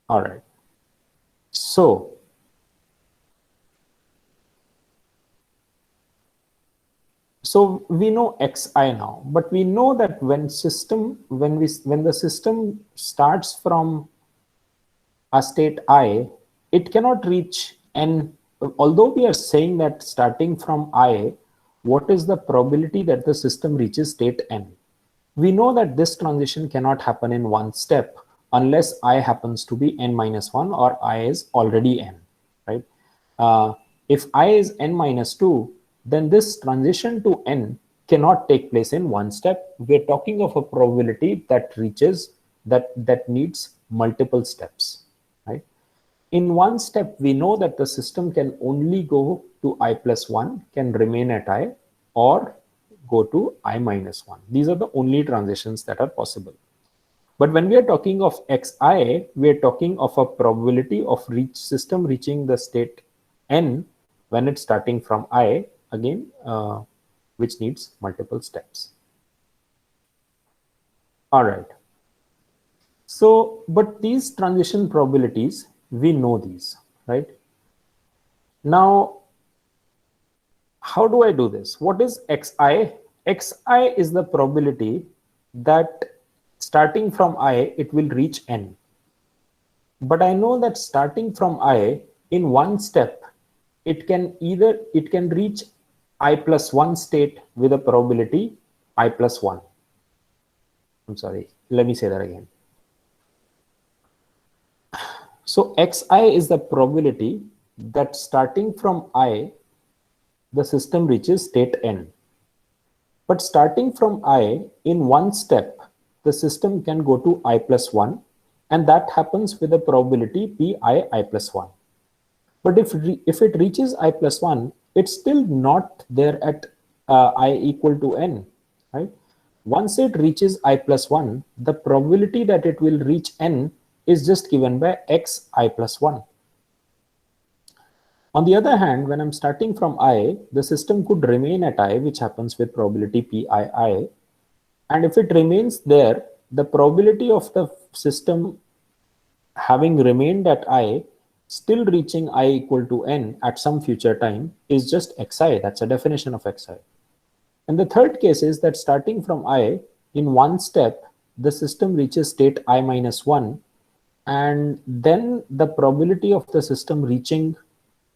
All right. So we know xi now, but we know that when the system starts from a state I, it cannot reach n. Although we are saying that starting from I, what is the probability that the system reaches state n? We know that this transition cannot happen in one step unless I happens to be n minus 1 or I is already n, right? If I is n minus 2, then this transition to n cannot take place in one step. We're talking of a probability that reaches, that needs multiple steps, right? In one step, we know that the system can only go to I plus 1, can remain at I, or go to I minus 1. These are the only transitions that are possible. But when we are talking of xi, we are talking of a probability of system reaching the state n when it's starting from I, again, which needs multiple steps. All right. So, but these transition probabilities, we know these, right? Now, how do I do this? What is xi? Xi is the probability that starting from I, it will reach n. But I know that starting from I, in one step, it can reach I plus 1 state with a probability I plus 1. I'm sorry, let me say that again. So xi is the probability that starting from I, the system reaches state n. But starting from I, in one step, the system can go to I plus 1, and that happens with a probability I plus 1. But if it reaches I plus 1, it's still not there at I equal to n, right? Once it reaches I plus 1, the probability that it will reach n is just given by x I plus 1. On the other hand, when I'm starting from I, the system could remain at I, which happens with probability Pii. And if it remains there, the probability of the system having remained at I, still reaching I equal to n at some future time is just xi. That's a definition of xi. And the third case is that starting from I, in one step, the system reaches state I minus 1. And then the probability of the system reaching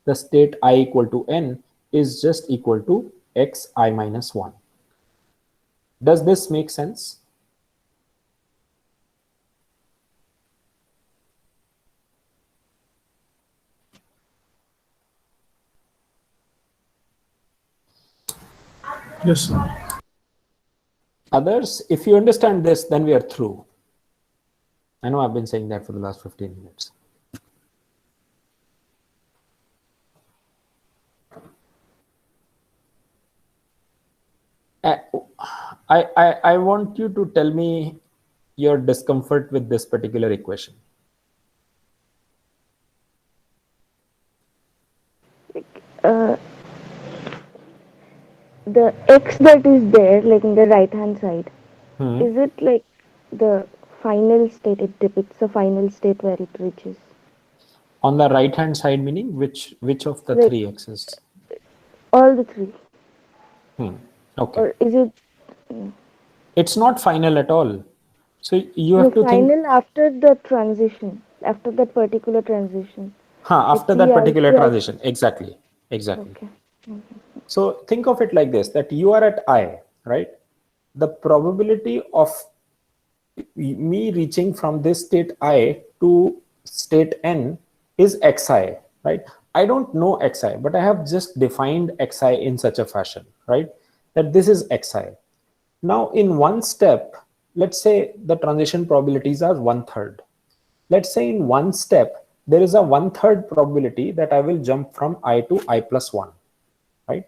the state I equal to n is just equal to xi minus 1. Does this make sense? Yes, sir. Others, if you understand this, then we are through. I know I've been saying that for the last 15 minutes. I want you to tell me your discomfort with this particular equation. The x that is there, like in the right hand side, is it like the final state? It depicts the final state where it reaches. On the right hand side, meaning which of the Like, three x's? all the three. Okay. Or is it It's not final at all. So you have to final think. after the transition, after that particular transition? After that particular transition, exactly. Okay. So think of it like this, that you are at I, right? The probability of me reaching from this state I to state n is xi, right? I don't know xi, but I have just defined xi in such a fashion, right? That this is xi. Now in one step, let's say the transition probabilities are 1/3. Let's say in one step, there is a 1/3 probability that I will jump from I to I plus 1, right?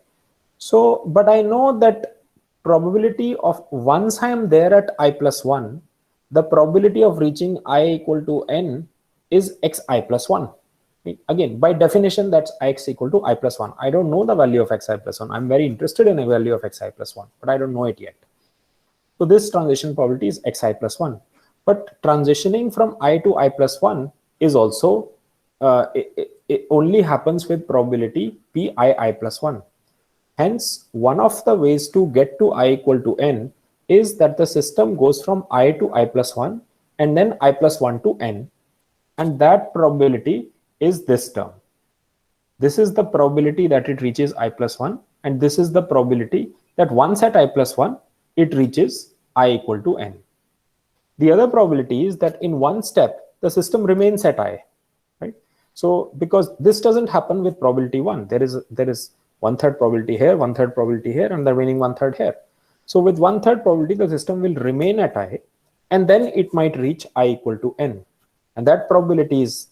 So, but I know that probability of once I am there at I plus 1, the probability of reaching I equal to n is xi plus 1. Again, by definition, that's x equal to I plus 1. I don't know the value of xi plus 1. I'm very interested in a value of xi plus 1, but I don't know it yet. So this transition probability is xi plus 1. But transitioning from I to I plus 1 is also, it only happens with probability Pii plus 1. Hence, one of the ways to get to I equal to n is that the system goes from I to I plus 1 and then I plus 1 to n. And that probability is this term. This is the probability that it reaches I plus 1. And this is the probability that once at I plus 1, it reaches I equal to n. The other probability is that in one step, the system remains at I, right? So because this doesn't happen with probability 1, there is 1/3 probability here, 1/3 probability here, and the remaining 1/3 here. So with 1/3 probability, the system will remain at I, and then it might reach I equal to n. And that probability is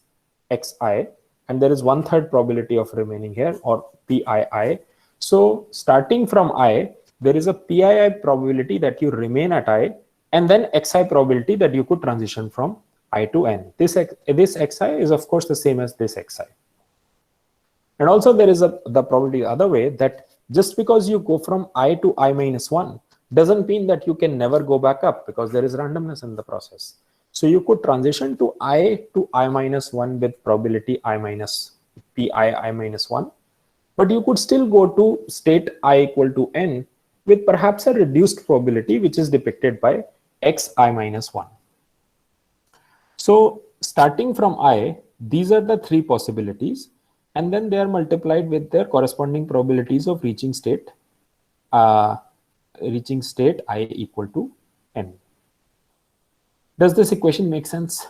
xi, and there is 1/3 probability of remaining here, or Pii. So starting from I, there is a PII probability that you remain at I, and then XI probability that you could transition from I to N. This XI is of course the same as this XI. And also there is the probability the other way, that just because you go from I to I minus 1 doesn't mean that you can never go back up, because there is randomness in the process. So you could transition to I minus 1 with probability I minus I minus 1, but you could still go to state I equal to N with perhaps a reduced probability, which is depicted by Xi minus 1. So starting from I, these are the three possibilities, and then they are multiplied with their corresponding probabilities of reaching state I equal to N. Does this equation make sense?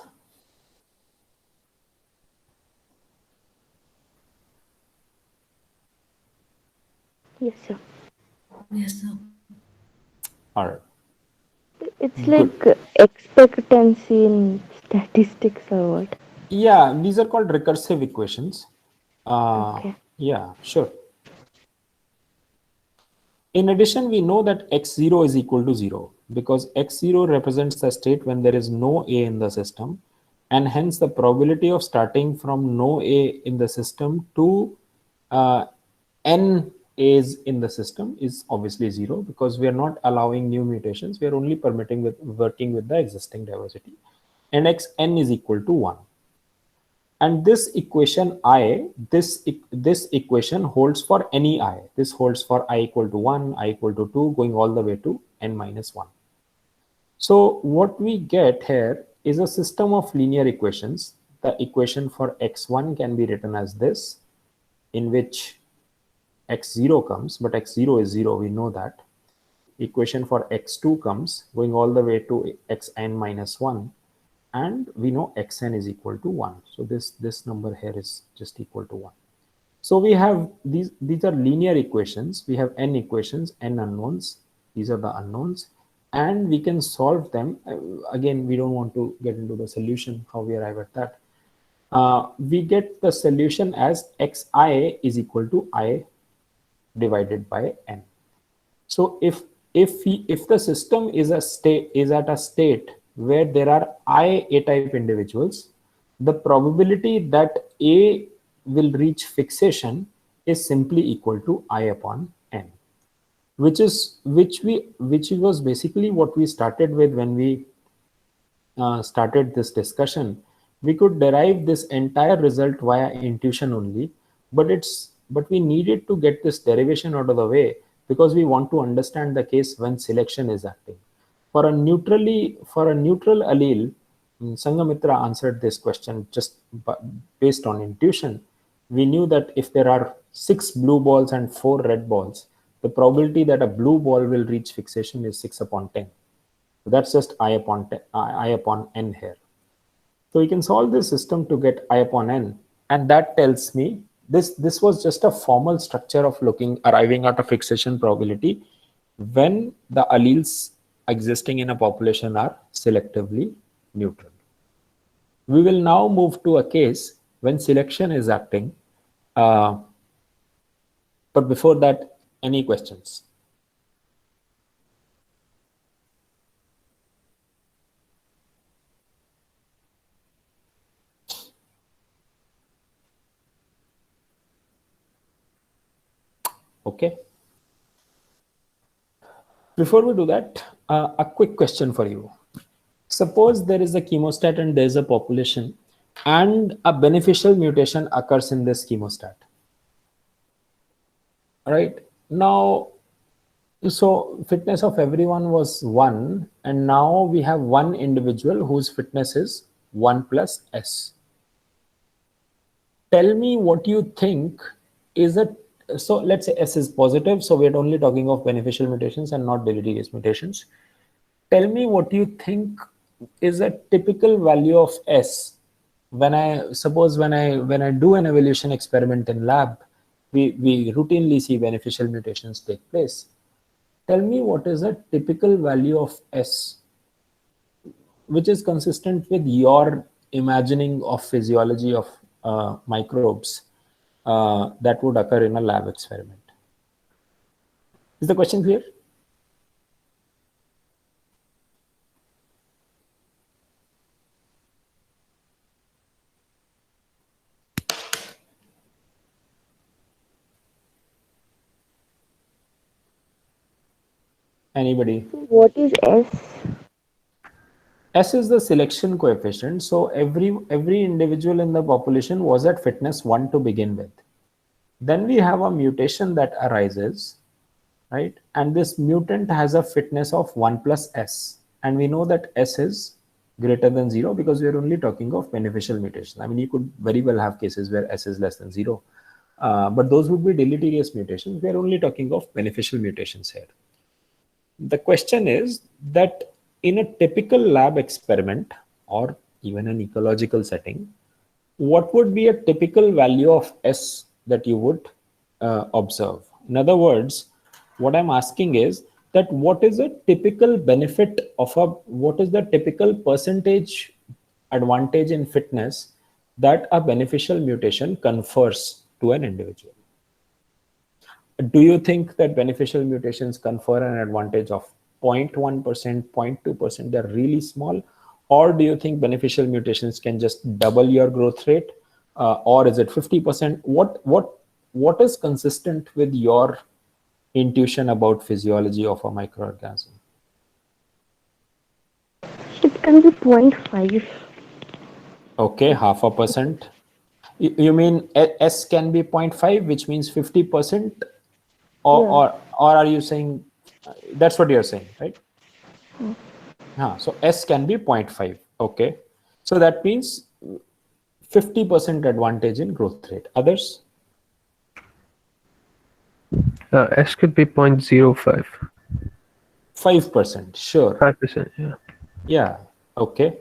Yes, sir. Yes, sir. All right. It's Good. like expectancy in statistics or what? Yeah, these are called recursive equations. Okay. Yeah, sure. In addition, we know that x0 is equal to 0 because x0 represents the state when there is no A in the system, and hence the probability of starting from no A in the system to n A's in the system is obviously 0, because we are not allowing new mutations. We are only permitting working with the existing diversity, and xn is equal to 1. And this equation this equation holds for any I. This holds for I equal to 1, I equal to 2, going all the way to n minus 1. So what we get here is a system of linear equations. The equation for x1 can be written as this, in which x0 comes, but x0 is 0, we know that. Equation for x2 comes, going all the way to xn minus 1, and we know xn is equal to 1. So this number here is just equal to 1. So we have these are linear equations. We have n equations, n unknowns. These are the unknowns, and we can solve them. Again, we don't want to get into the solution, how we arrive at that. We get the solution as xi is equal to I divided by n. So if the system is at a state where there are A-type individuals, the probability that A will reach fixation is simply equal to I upon n, which was basically what we started with when we started this discussion. We could derive this entire result via intuition only, but we needed to get this derivation out of the way because we want to understand the case when selection is acting. For a neutral allele, Sangamitra answered this question just based on intuition. We knew that if there are 6 blue balls and 4 red balls, the probability that a blue ball will reach fixation is 6 upon 10. So that's just I upon n here. So we can solve this system to get I upon n, and that tells me this was just a formal structure of arriving at a fixation probability when the alleles existing in a population are selectively neutral. We will now move to a case when selection is acting. But before that, any questions? Okay. Before we do that, a quick question for you. Suppose there is a chemostat and there is a population, and a beneficial mutation occurs in this chemostat. Right now, so fitness of everyone was 1, and now we have one individual whose fitness is 1 plus S. Tell me what you think is it. So let's say S is positive, so we're only talking of beneficial mutations and not deleterious mutations. Tell me what you think is a typical value of S when I do an evolution experiment in lab. We routinely see beneficial mutations take place. Tell me what is a typical value of S which is consistent with your imagining of physiology of microbes that would occur in a lab experiment. Is the question clear? Anybody? What is S? S is the selection coefficient. So every individual in the population was at fitness 1 to begin with. Then we have a mutation that arises, right? And this mutant has a fitness of 1 plus S. And we know that S is greater than 0 because we are only talking of beneficial mutation. I mean, you could very well have cases where S is less than 0. But those would be deleterious mutations. We are only talking of beneficial mutations here. The question is that in a typical lab experiment or even an ecological setting, what would be a typical value of S that you would observe? In other words, what I'm asking is that what is a typical benefit of what is the typical percentage advantage in fitness that a beneficial mutation confers to an individual? Do you think that beneficial mutations confer an advantage of 0.1%, 0.2%? They're really small. Or do you think beneficial mutations can just double your growth rate? Or is it 50%? What is consistent with your intuition about physiology of a microorganism? It can be 0.5. Okay, 0.5%. You mean S can be 0.5, which means 50%? Or are you saying that's what you're saying, right? So S can be 0.5. Okay, so that means 50% advantage in growth rate. Others? S could be 0.05. 5%, sure. 5%, yeah. Yeah, okay.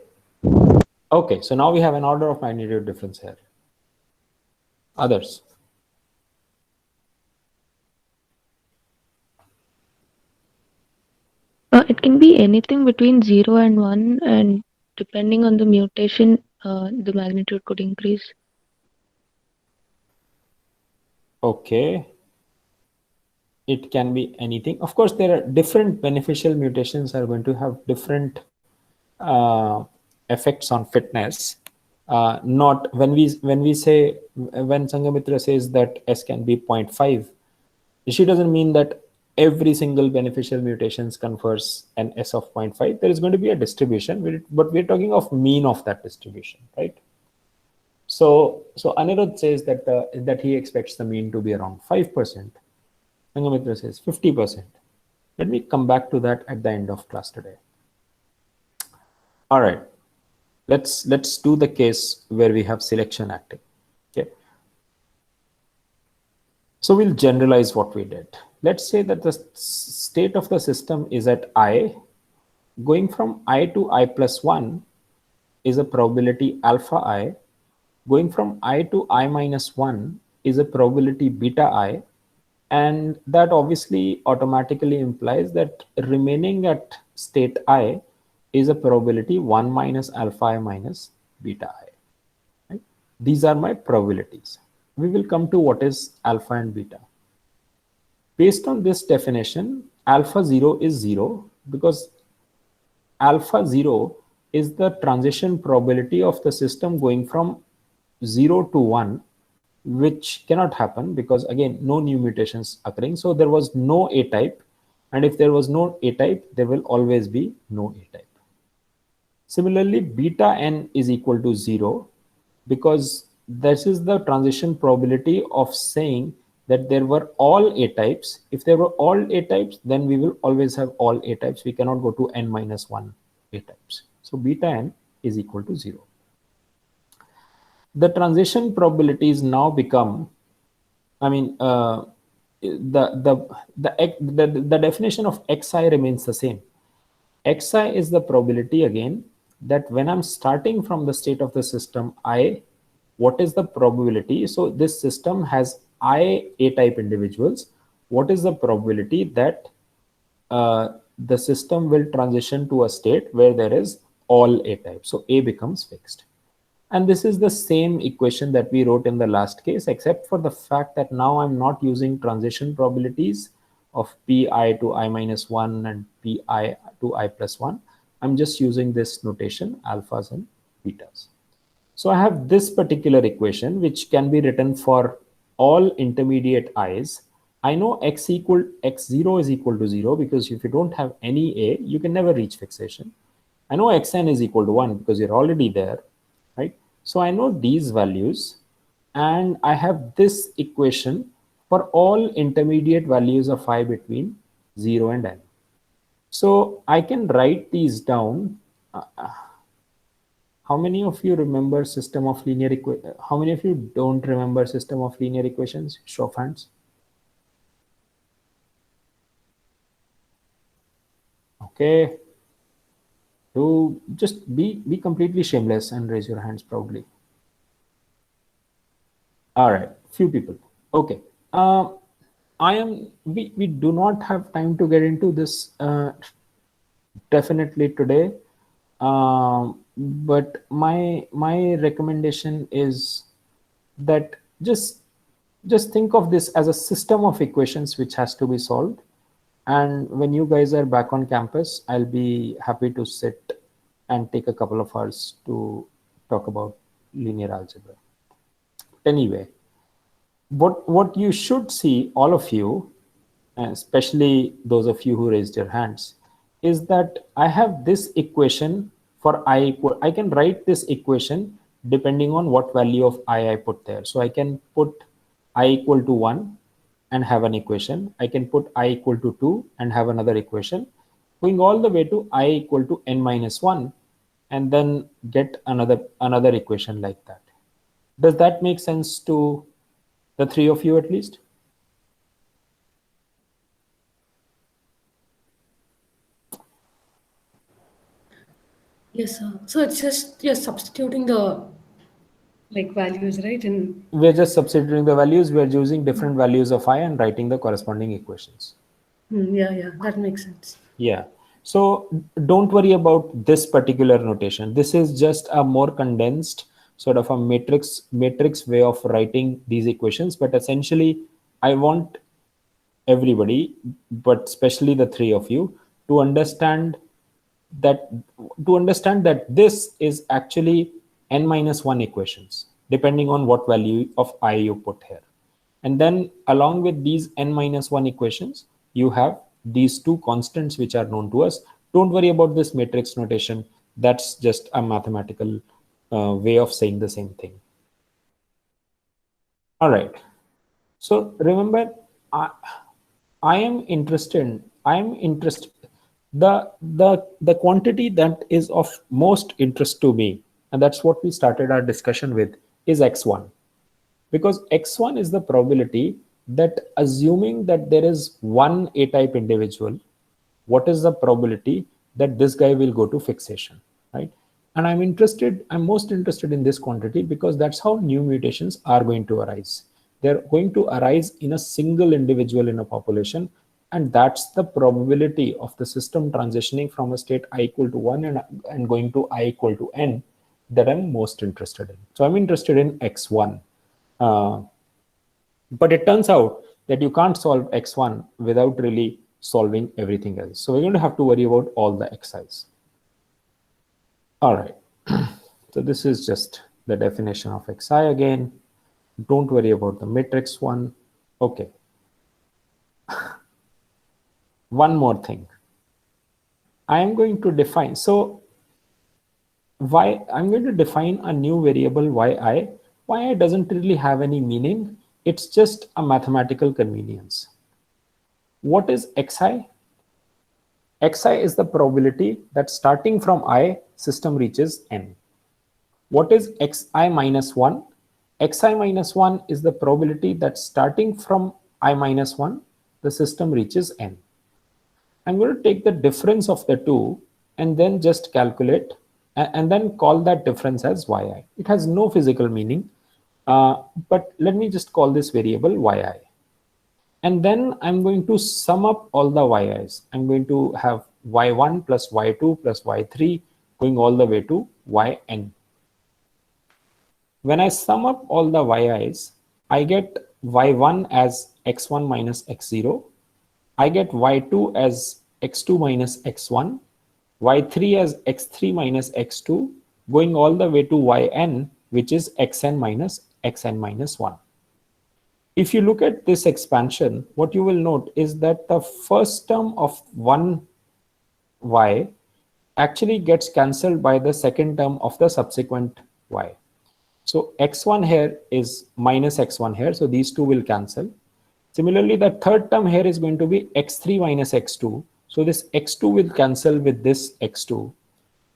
Okay, so now we have an order of magnitude difference here. Others? It can be anything between 0 and 1, and depending on the mutation, the magnitude could increase. Okay. It can be anything. Of course, there are different beneficial mutations are going to have different effects on fitness. Not when we say, when Sangamitra says that S can be 0.5, she doesn't mean that every single beneficial mutations confers an S of 0.5. There is going to be a distribution, but we're talking of mean of that distribution, right? So Anirudh says that he expects the mean to be around 5%. Sangamitra says 50%. Let me come back to that at the end of class today. All right, let's do the case where we have selection acting. Okay, so we'll generalize what we did. Let's say that the state of the system is at I. Going from I to I plus 1 is a probability alpha I. Going from I to I minus 1 is a probability beta I. And that obviously automatically implies that remaining at state I is a probability 1 minus alpha I minus beta I. Right? These are my probabilities. We will come to what is alpha and beta. Based on this definition, alpha 0 is 0 because alpha 0 is the transition probability of the system going from 0 to 1, which cannot happen because again no new mutations occurring. So there was no A type, and if there was no A type, there will always be no A type. Similarly, beta n is equal to 0 because this is the transition probability of saying that there were all A types. If there were all A types, then we will always have all A types. We cannot go to n minus 1 A types. So beta n is equal to 0. The transition probabilities now become, I mean, the definition of xi remains the same. Xi is the probability again that when I'm starting from the state of the system I, what is the probability? So this system has I A-type individuals. What is the probability that the system will transition to a state where there is all A-type? So A becomes fixed. And this is the same equation that we wrote in the last case, except for the fact that now I'm not using transition probabilities of pi to I minus 1 and pi to I plus 1. I'm just using this notation, alphas and betas. So I have this particular equation, which can be written for all intermediate i's. I know x0 is equal to 0, because if you don't have any a, you can never reach fixation. I know xn is equal to 1 because you're already there, right? So I know these values, and I have this equation for all intermediate values of I between 0 and n. So I can write these down. How many of you remember system of linear equations? How many of you don't remember system of linear equations? Show of hands. Okay. So just be completely shameless and raise your hands proudly. All right, few people. Okay. We do not have time to get into this definitely today. But my recommendation is that just think of this as a system of equations which has to be solved. And when you guys are back on campus, I'll be happy to sit and take a couple of hours to talk about linear algebra. Anyway, what you should see, all of you, especially those of you who raised your hands, is that I have this equation for I can write this equation depending on what value of I put there. So I can put I equal to 1 and have an equation. I can put I equal to 2 and have another equation, going all the way to I equal to n minus 1, and then get another equation like that. Does that make sense to the three of you at least? Yes, sir. So it's just you're substituting the like values, right? And We're just substituting the values. We're using different values of I and writing the corresponding equations. yeah, that makes sense. Yeah. So don't worry about this particular notation. This is just a more condensed sort of a matrix way of writing these equations. But essentially, I want everybody, but especially the three of you, to understand that this is actually n minus 1 equations, depending on what value of I you put here. And then along with these n minus 1 equations, you have these two constants which are known to us. Don't worry about this matrix notation. That's just a mathematical way of saying the same thing. All right. So remember, I am interested. The quantity that is of most interest to me, and that's what we started our discussion with, is x1. Because x1 is the probability that, assuming that there is one A-type individual, what is the probability that this guy will go to fixation, right? And I'm most interested in this quantity because that's how new mutations are going to arise. They're going to arise in a single individual in a population, and that's the probability of the system transitioning from a state I equal to 1 and going to I equal to n that I'm most interested in. So I'm interested in x1. But it turns out that you can't solve x1 without really solving everything else. So we're going to have to worry about all the xi's. All right. So this is just the definition of xi again. Don't worry about the matrix one. Okay. One more thing. I am going to define. So I'm going to define a new variable yi. Yi doesn't really have any meaning. It's just a mathematical convenience. What is xi? Xi is the probability that starting from I, system reaches n. What is xi minus 1? Xi minus 1 is the probability that starting from I minus 1, the system reaches n. I'm going to take the difference of the two and then just calculate and then call that difference as yi. It has no physical meaning, but let me just call this variable yi. And then I'm going to sum up all the yi's. I'm going to have y1 plus y2 plus y3 going all the way to yn. When I sum up all the yi's, I get y1 as x1 minus x0, I get y2 as x2 minus x1, y3 as x3 minus x2, going all the way to yn, which is xn minus 1. If you look at this expansion, what you will note is that the first term of 1y actually gets cancelled by the second term of the subsequent y. So x1 here is minus x1 here, so these two will cancel. Similarly, the third term here is going to be x3 minus x2. So this x2 will cancel with this x2.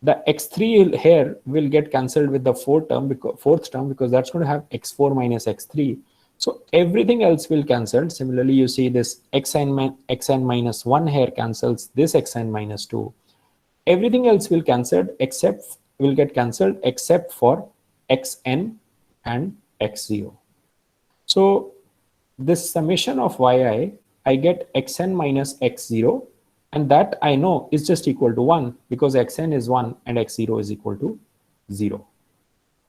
The x3 here will get cancelled with the fourth term because that's going to have x4 minus x3. So everything else will cancel. Similarly, you see this xn minus 1 here cancels this xn minus 2. Everything else will get cancelled except for xn and x0. So this summation of yi, I get xn minus x0, and that I know is just equal to 1 because xn is 1 and x0 is equal to 0.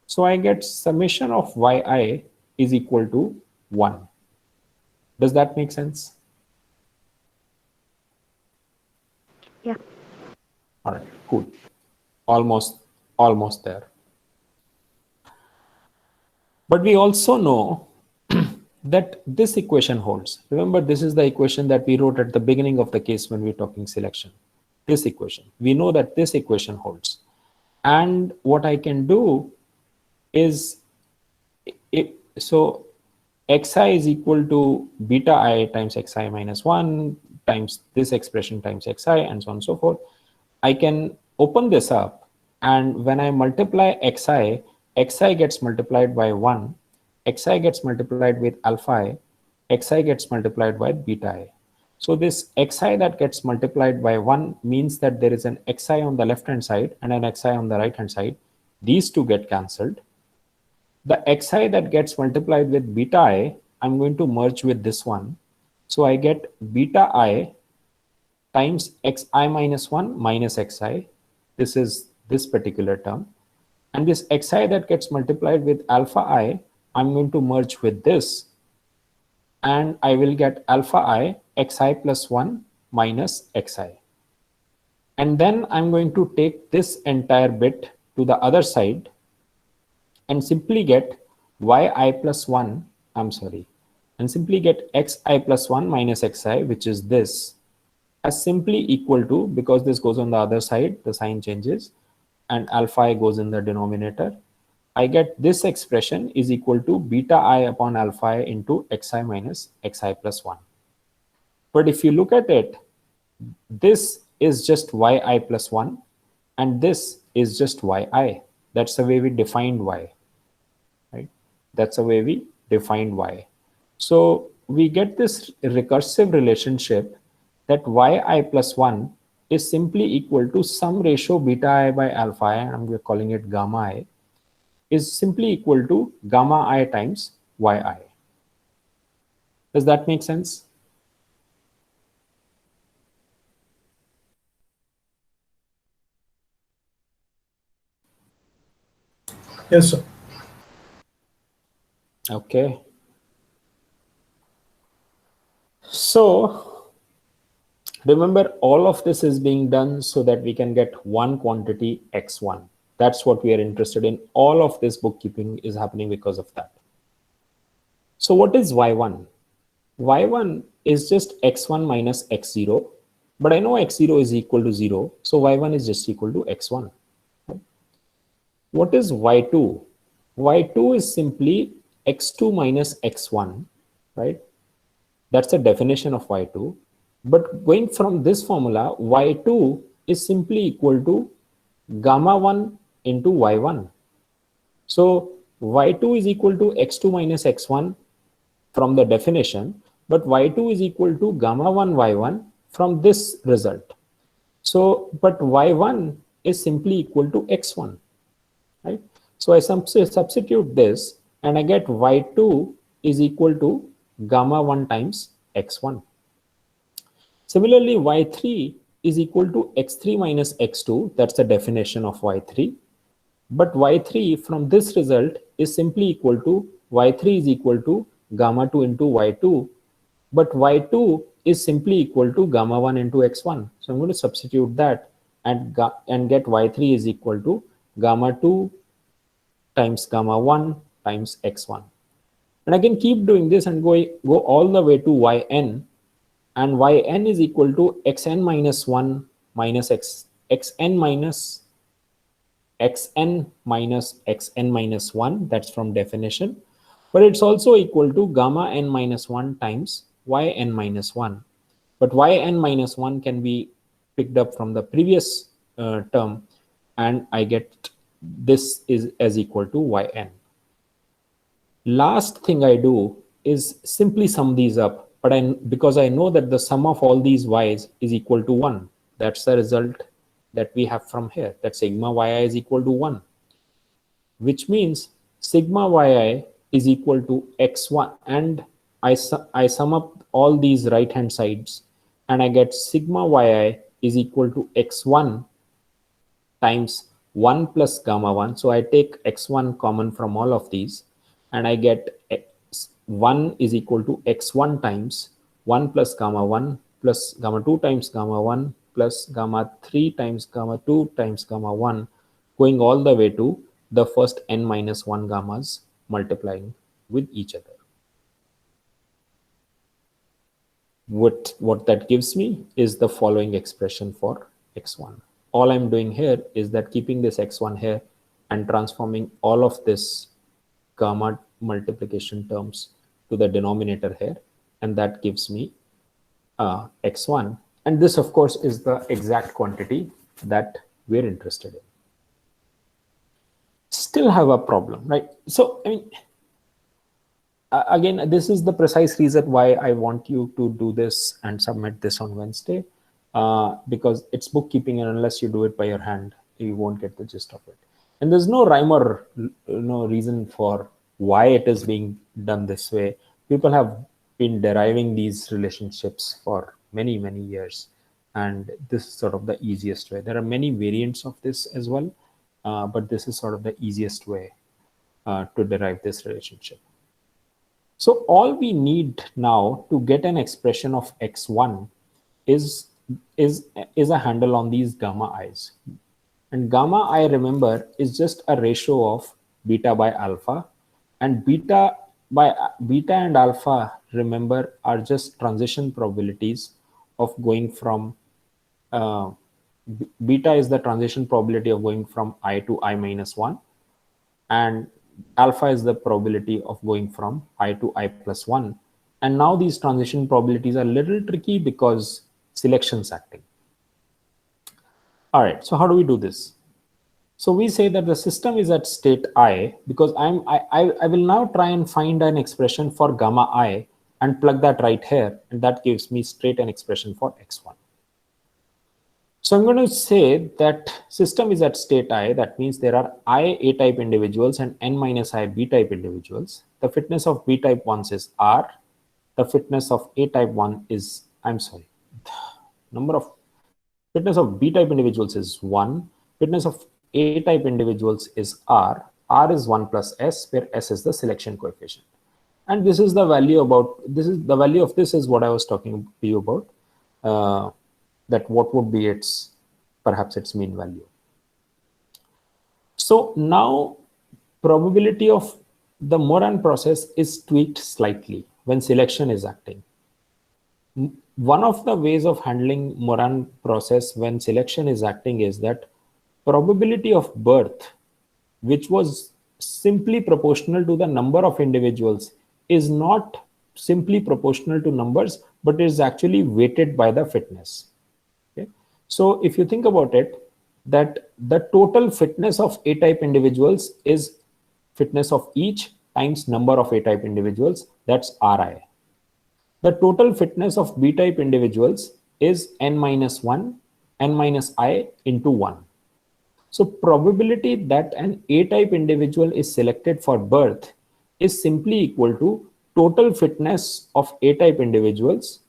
So I get summation of yi is equal to 1. Does that make sense? Yeah. All right, cool. Almost there. But we also know that this equation holds. Remember, this is the equation that we wrote at the beginning of the case when we were talking selection. This equation. We know that this equation holds. And what I can do is, so xi is equal to beta I times xi minus 1 times this expression times xi and so on and so forth. I can open this up, and when I multiply xi gets multiplied by 1, xi gets multiplied with alpha I, xi gets multiplied by beta I. So this xi that gets multiplied by 1 means that there is an xi on the left hand side and an xi on the right hand side. These two get cancelled. The xi that gets multiplied with beta I, I'm going to merge with this one. So I get beta I times xi minus 1 minus xi. This is this particular term. And this xi that gets multiplied with alpha I, I'm going to merge with this. And I will get alpha I xi plus 1 minus xi. And then I'm going to take this entire bit to the other side and simply get yi plus 1, and simply get xi plus 1 minus xi, which is this, as simply equal to, because this goes on the other side, the sign changes, and alpha I goes in the denominator. I get this expression is equal to beta I upon alpha I into xi minus xi plus 1. But if you look at it, this is just yi plus 1, and this is just yi. That's the way we defined y. Right? That's the way we defined y. So we get this recursive relationship that yi plus 1 is simply equal to some ratio beta I by alpha I, and we're calling it gamma I, is simply equal to gamma I times yi. Does that make sense? Yes, sir. Okay. So remember, all of this is being done so that we can get one quantity x1. That's what we are interested in. All of this bookkeeping is happening because of that. So what is y1? Y1 is just x1 minus x0. But I know x0 is equal to 0. So y1 is just equal to x1. What is y2? Y2 is simply x2 minus x1, right? That's the definition of y2. But going from this formula, y2 is simply equal to gamma 1 into y1. So y2 is equal to x2 minus x1 from the definition, but y2 is equal to gamma 1 y1 from this result. So, but y1 is simply equal to x1, right? So I substitute this and I get y2 is equal to gamma 1 times x1. Similarly, y3 is equal to x3 minus x2. That's the definition of y3. But y3 from this result is simply equal to y3 is equal to gamma 2 into y2. But y2 is simply equal to gamma 1 into x1. So I'm going to substitute that and get y3 is equal to gamma 2 times gamma 1 times x1. And I can keep doing this and go all the way to yn, and yn is equal to xn minus 1 minus xn minus xn minus 1. That's from definition. But it's also equal to gamma n minus 1 times yn minus 1. But yn minus 1 can be picked up from the previous term, and I get this is as equal to yn. Last thing I do is simply sum these up, but because I know that the sum of all these y's is equal to 1. That's the result that we have from here, that sigma yi is equal to 1, which means sigma yi is equal to x1, and I sum up all these right hand sides and I get sigma yi is equal to x1 times 1 plus gamma 1. So I take x1 common from all of these, and I get 1 is equal to x1 times 1 plus gamma 1 plus gamma 2 times gamma 1 plus gamma 3 times gamma 2 times gamma 1, going all the way to the first n minus 1 gammas multiplying with each other. What that gives me is the following expression for x1. All I'm doing here is that keeping this x1 here and transforming all of this gamma multiplication terms to the denominator here, and that gives me x1. And this, of course, is the exact quantity that we're interested in. Still have a problem, right? So, I mean, again, this is the precise reason why I want you to do this and submit this on Wednesday, because it's bookkeeping, and unless you do it by your hand, you won't get the gist of it. And there's no rhyme or no reason for why it is being done this way. People have been deriving these relationships for many, many years, and this is sort of the easiest way. There are many variants of this as well, but this is sort of the easiest way to derive this relationship. So all we need now to get an expression of x1 is a handle on these gamma i's. And gamma I, remember, is just a ratio of beta by alpha, and beta and alpha, remember, are just transition probabilities of going from beta is the transition probability of going from I to I minus 1, and alpha is the probability of going from I to I plus 1. And now these transition probabilities are a little tricky because selection's acting. All right, so how do we do this? So we say that the system is at state I, because I will now try and find an expression for gamma I and plug that right here, and that gives me straight an expression for x1. So I'm going to say that system is at state I. That means there are I A-type individuals and n minus I B-type individuals. The fitness of B-type ones is R. The fitness of A-type one is, fitness of B-type individuals is 1. Fitness of A-type individuals is R. R is 1 plus S, where S is the selection coefficient. And this is the value of this is what I was talking to you about. That what would be perhaps its mean value. So now probability of the Moran process is tweaked slightly when selection is acting. One of the ways of handling Moran process when selection is acting is that probability of birth, which was simply proportional to the number of individuals, is not simply proportional to numbers, but is actually weighted by the fitness. So if you think about it, that the total fitness of A-type individuals is fitness of each times number of A-type individuals, that's Ri. The total fitness of B-type individuals is n minus 1, n minus I into 1. So probability that an A-type individual is selected for birth is simply equal to total fitness of A-type individuals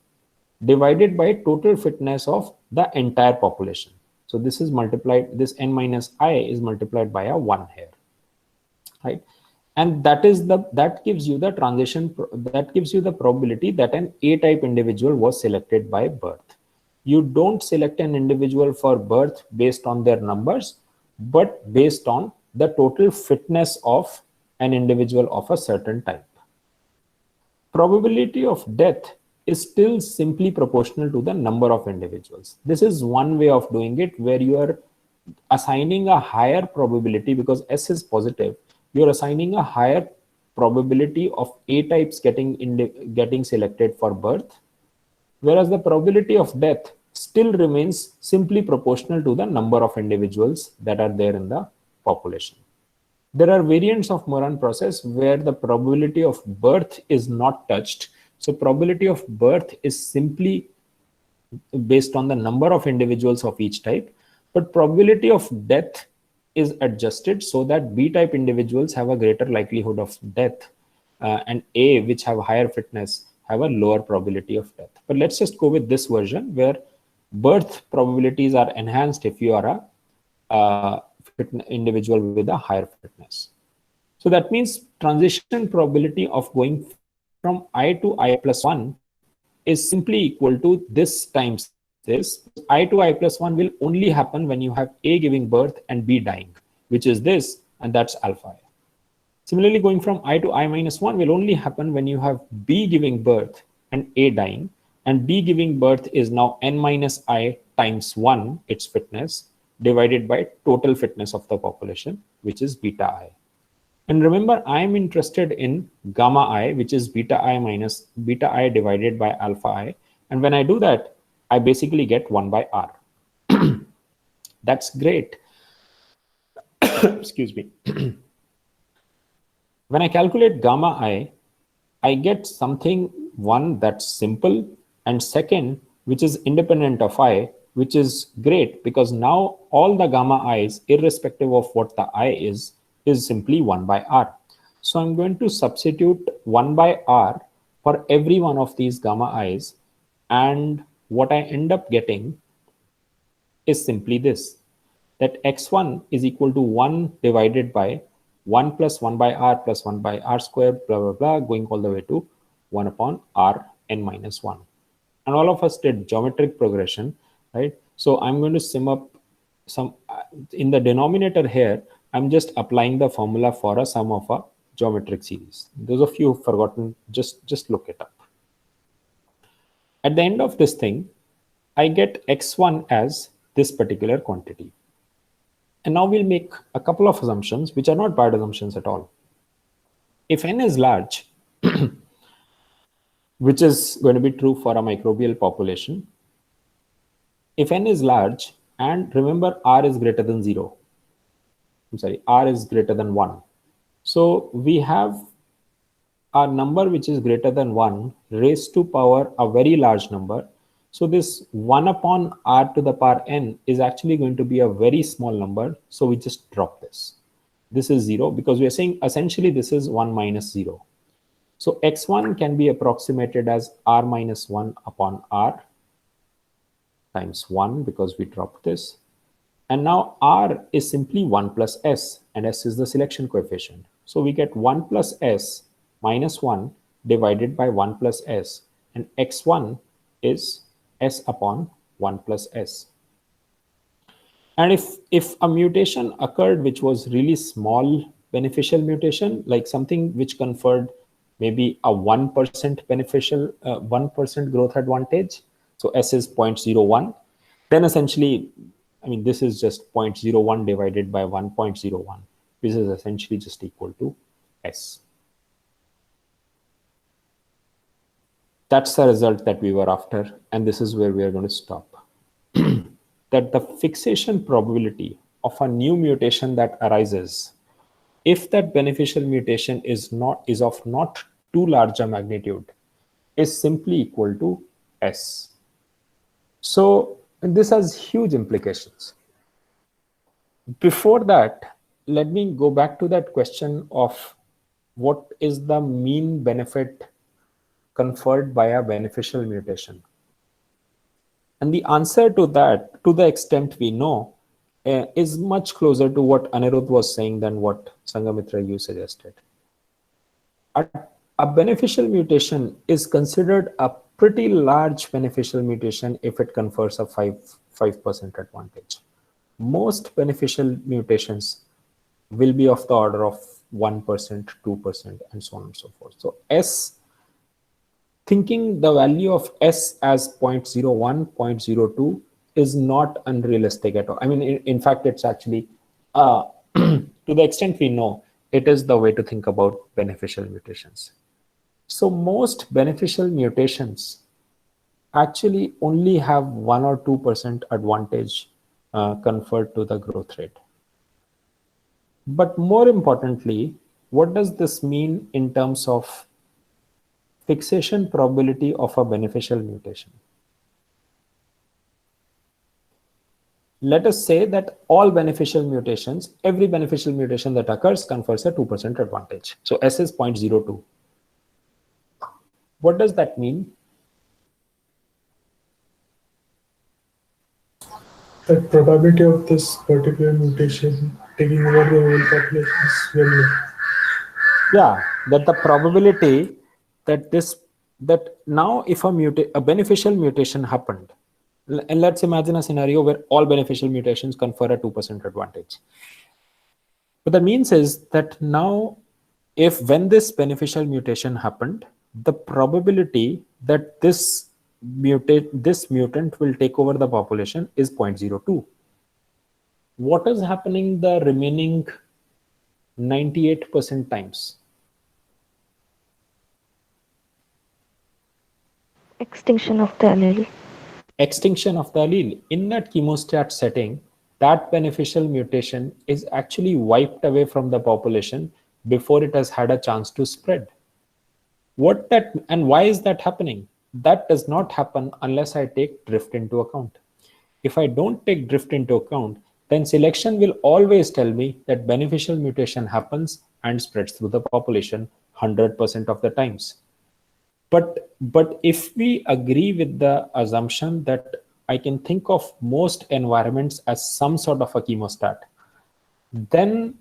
divided by total fitness of the entire population. So this is multiplied, this n minus I is multiplied by a 1 here, right? And that gives you the that gives you the probability that an A type individual was selected by birth. You don't select an individual for birth based on their numbers, but based on the total fitness of an individual of a certain type. Probability of death is still simply proportional to the number of individuals. This is one way of doing it, where you are assigning a higher probability, because S is positive. You're assigning a higher probability of A types getting selected for birth, whereas the probability of death still remains simply proportional to the number of individuals that are there in the population. There are variants of Moran process where the probability of birth is not touched. So probability of birth is simply based on the number of individuals of each type, but probability of death is adjusted so that B type individuals have a greater likelihood of death, and A, which have higher fitness, have a lower probability of death. But let's just go with this version where birth probabilities are enhanced if you are a individual with a higher fitness. So that means transition probability of going from I to I plus 1 is simply equal to this times this. I to I plus 1 will only happen when you have A giving birth and B dying, which is this, and that's alpha I. Similarly, going from I to I minus 1 will only happen when you have B giving birth and A dying, and B giving birth is now n minus I times 1, its fitness, divided by total fitness of the population, which is beta I. And remember, I am interested in gamma I, which is beta I minus beta I divided by alpha I. And when I do that, I basically get 1 by R. That's great. Excuse me. When I calculate gamma I get something, one, that's simple, and second, which is independent of I, which is great because now all the gamma i's, irrespective of what the I is simply 1 by R. So I'm going to substitute 1 by R for every one of these gamma i's, and what I end up getting is simply this, that x1 is equal to 1 divided by 1 plus 1 by R plus 1 by R square, blah, blah, blah, going all the way to 1 upon R n minus 1. And all of us did geometric progression, right? So I'm going to sum up some, in the denominator here, I'm just applying the formula for a sum of a geometric series. Those of you who've forgotten, just look it up. At the end of this thing, I get x1 as this particular quantity. And now we'll make a couple of assumptions, which are not bad assumptions at all. If n is large, which is going to be true for a microbial population, if n is large, and remember R is greater than 0, I'm sorry, R is greater than 1. So we have a number which is greater than 1 raised to power a very large number. So this 1 upon R to the power n is actually going to be a very small number. So we just drop this. This is 0 because we are saying essentially this is 1 minus 0. So x1 can be approximated as R minus 1 upon R times 1 because we dropped this. And now R is simply 1 plus S, and S is the selection coefficient. So we get 1 plus S minus 1 divided by 1 plus S, and x1 is S upon 1 plus S. And if a mutation occurred which was really small beneficial mutation, like something which conferred maybe a 1% beneficial, 1% growth advantage, so S is 0.01, then essentially, I mean, this is just 0.01 divided by 1.01, which is essentially just equal to S. That's the result that we were after, and this is where we are going to stop. That the fixation probability of a new mutation that arises, if that beneficial mutation is of not too large a magnitude, is simply equal to S. So this has huge implications. Before that, let me go back to that question of what is the mean benefit conferred by a beneficial mutation. And the answer to that, to the extent we know, is much closer to what Anirudh was saying than what Sangamitra you suggested. a beneficial mutation is considered a pretty large beneficial mutation if it confers a 5% advantage. Most beneficial mutations will be of the order of 1%, 2%, and so on and so forth. So S, thinking the value of S as 0.01, 0.02 is not unrealistic at all. I mean, in fact, it's actually, to the extent we know, it is the way to think about beneficial mutations. So most beneficial mutations actually only have 1 or 2% advantage conferred to the growth rate. But more importantly, what does this mean in terms of fixation probability of a beneficial mutation? Let us say that all beneficial mutations, every beneficial mutation that occurs confers a 2% advantage. So S is 0.02. What does that mean? The probability of this particular mutation taking over the whole population is very low. Yeah, that the probability that now if a beneficial mutation happened, and let's imagine a scenario where all beneficial mutations confer a 2% advantage. What that means is that now when this beneficial mutation happened, the probability that this mutant will take over the population is 0.02. What is happening the remaining 98% times? Extinction of the allele. Extinction of the allele. In that chemostat setting, that beneficial mutation is actually wiped away from the population before it has had a chance to spread. And why is that happening? That does not happen unless I take drift into account. If I don't take drift into account, then selection will always tell me that beneficial mutation happens and spreads through the population 100% of the times. But if we agree with the assumption that I can think of most environments as some sort of a chemostat, then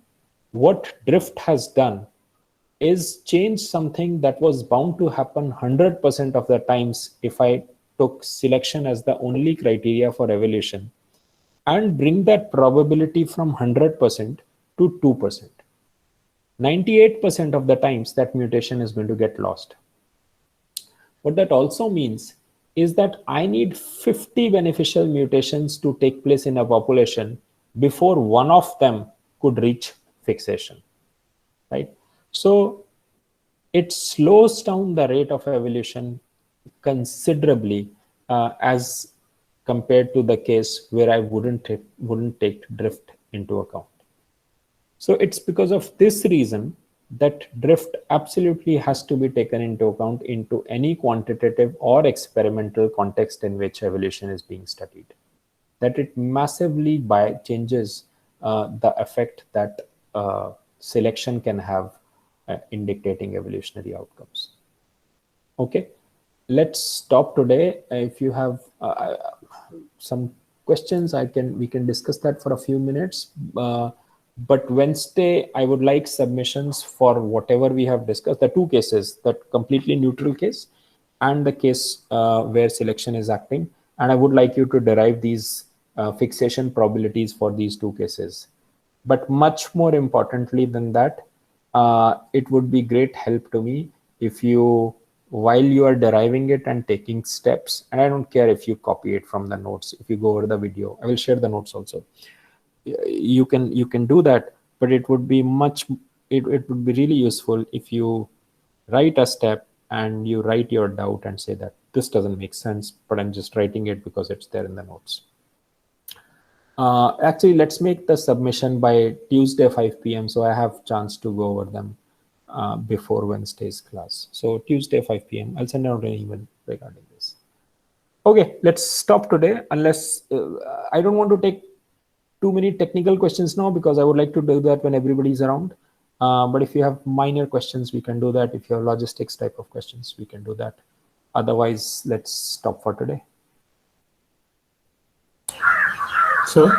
what drift has done is change something that was bound to happen 100% of the times if I took selection as the only criteria for evolution, and bring that probability from 100% to 2%. 98% of the times that mutation is going to get lost. What that also means is that I need 50 beneficial mutations to take place in a population before one of them could reach fixation, right? So it slows down the rate of evolution considerably as compared to the case where I wouldn't take drift into account. So it's because of this reason that drift absolutely has to be taken into account into any quantitative or experimental context in which evolution is being studied. That it massively changes the effect that selection can have in dictating evolutionary outcomes. Okay, let's stop today. If you have some questions, we can discuss that for a few minutes. But Wednesday, I would like submissions for whatever we have discussed, the two cases, the completely neutral case and the case where selection is acting. And I would like you to derive these fixation probabilities for these two cases. But much more importantly than that, it would be great help to me if you, while you are deriving it and taking steps, and I don't care if you copy it from the notes, if you go over the video, I will share the notes also. You can do that, but it would be it would be really useful if you write a step and you write your doubt and say that this doesn't make sense, but I'm just writing it because it's there in the notes. Actually, let's make the submission by Tuesday 5 p.m. so I have chance to go over them before Wednesday's class. So Tuesday 5 p.m. I'll send out an email regarding this. Okay, let's stop today, unless I don't want to take too many technical questions now, because I would like to do that when everybody's around. But if you have minor questions, we can do that. If you have logistics type of questions, we can do that. Otherwise, let's stop for today. So,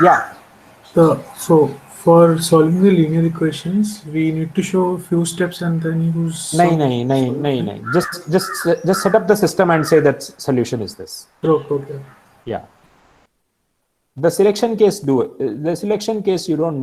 yeah. so For solving the linear equations, we need to show a few steps and then use some. No. Just set up the system and say that solution is this. Okay. Yeah. The selection case you don't need